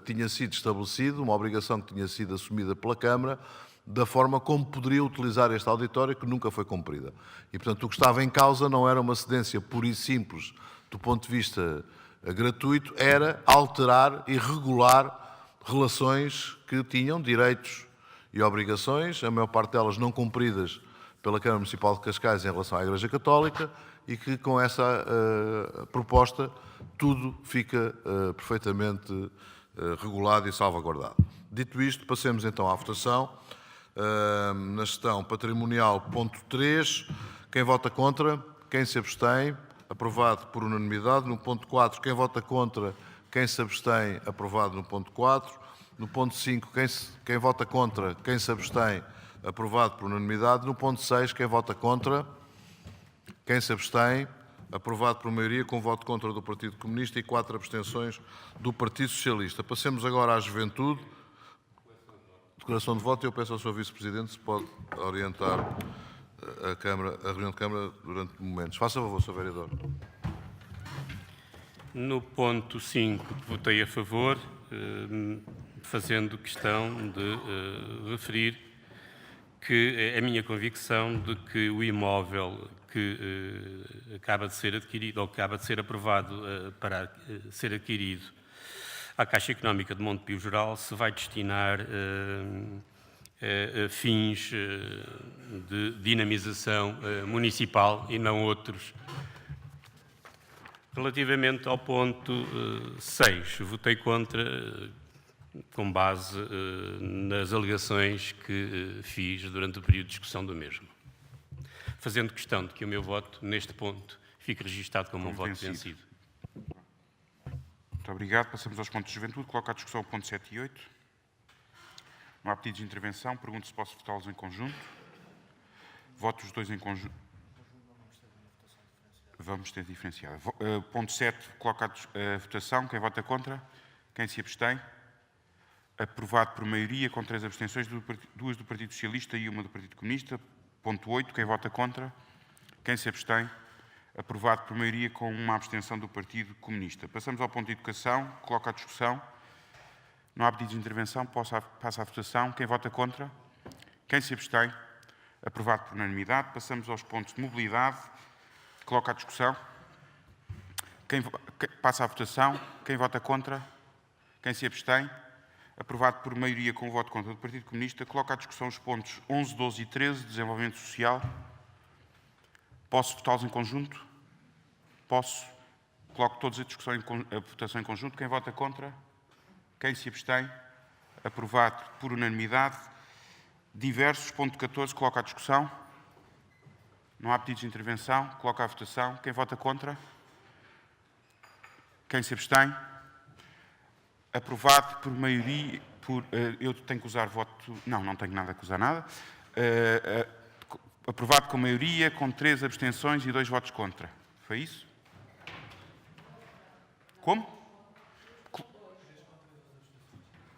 tinha sido estabelecido, uma obrigação que tinha sido assumida pela Câmara, da forma como poderia utilizar este auditório, que nunca foi cumprida. E, portanto, o que estava em causa não era uma cedência pura e simples do ponto de vista gratuito, era alterar e regular relações que tinham direitos e obrigações, a maior parte delas não cumpridas pela Câmara Municipal de Cascais em relação à Igreja Católica, e que com essa proposta tudo fica perfeitamente regulado e salvaguardado. Dito isto, passemos então à votação. Na gestão patrimonial, ponto 3, quem vota contra, quem se abstém, aprovado por unanimidade. No ponto 4, quem vota contra, quem se abstém, aprovado no ponto 4. No ponto 5, quem vota contra, quem se abstém, aprovado por unanimidade. No ponto 6, quem vota contra, quem se abstém, aprovado por maioria, com voto contra do Partido Comunista e 4 abstenções do Partido Socialista. Passemos agora à Juventude. Declaração de voto. Eu peço ao Sr. Vice-Presidente se pode orientar a reunião de Câmara durante momentos. Faça favor, Sr. Vereador. No ponto 5, votei a favor, fazendo questão de referir que é a minha convicção de que o imóvel que acaba de ser adquirido, ou acaba de ser aprovado para ser adquirido à Caixa Económica de Monte Pio Geral, se vai destinar a fins de dinamização municipal e não outros. Relativamente ao ponto 6, votei contra, com base nas alegações que fiz durante o período de discussão do mesmo. Fazendo questão de que o meu voto, neste ponto, fique registado como um voto vencido. Muito obrigado. Passamos aos pontos de juventude. Coloco à discussão o ponto 7 e 8. Não há pedidos de intervenção. Pergunto se posso votá-los em conjunto. Voto os dois em conjunto. Vamos ter diferenciada. Ponto 7, coloco à votação. Quem vota contra? Quem se abstém? Aprovado por maioria, com 3 abstenções, 2 do Partido Socialista e 1 do Partido Comunista. Ponto 8, quem vota contra? Quem se abstém? Aprovado por maioria, com 1 abstenção do Partido Comunista. Passamos ao ponto de educação. Coloco à discussão. Não há pedidos de intervenção. Passa à votação. Quem vota contra? Quem se abstém? Aprovado por unanimidade. Passamos aos pontos de mobilidade. Coloco à discussão. Passa à votação. Quem vota contra? Quem se abstém? Aprovado por maioria com o voto contra do Partido Comunista. Coloco à discussão os pontos 11, 12 e 13, desenvolvimento social. Posso votá-los em conjunto? Posso. Coloco todos a votação em conjunto. Quem vota contra? Quem se abstém? Aprovado por unanimidade. Diversos, ponto 14, coloco à discussão. Não há pedidos de intervenção. Coloco à votação. Quem vota contra? Quem se abstém? Aprovado por maioria. Eu tenho que usar voto. Não tenho nada que usar nada. Aprovado com maioria, com 3 abstenções e 2 votos contra. Foi isso? Como?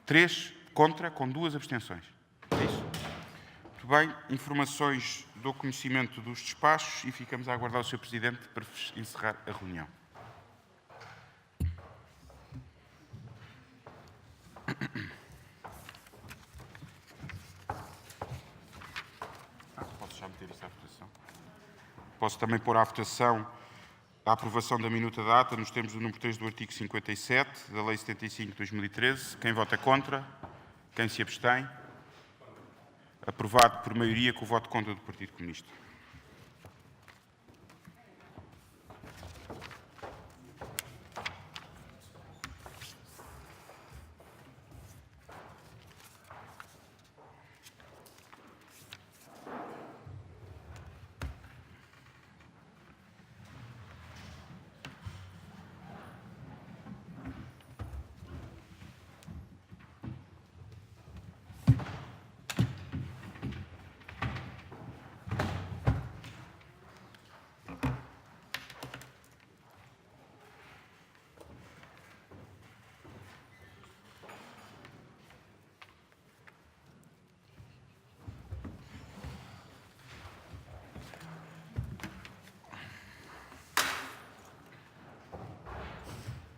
3 contra, com 2 abstenções. É isso? Muito bem. Informações do conhecimento dos despachos e ficamos a aguardar o Sr. Presidente para encerrar a reunião. Posso já meter isso à votação? Posso também pôr à votação a aprovação da minuta da ata nos termos do número 3 do artigo 57 da Lei 75 de 2013. Quem vota contra? Quem se abstém? Aprovado por maioria com o voto contra do Partido Comunista.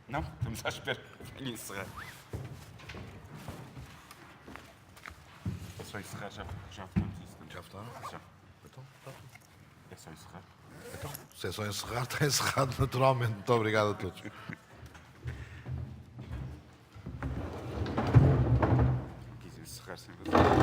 Não? Estamos à espera que venha encerrar. É só encerrar, já votamos isso também. Já votaram? Já. Então, É só encerrar. então, se é só encerrar, está encerrado naturalmente. Muito obrigado a todos. Quis encerrar sem votar.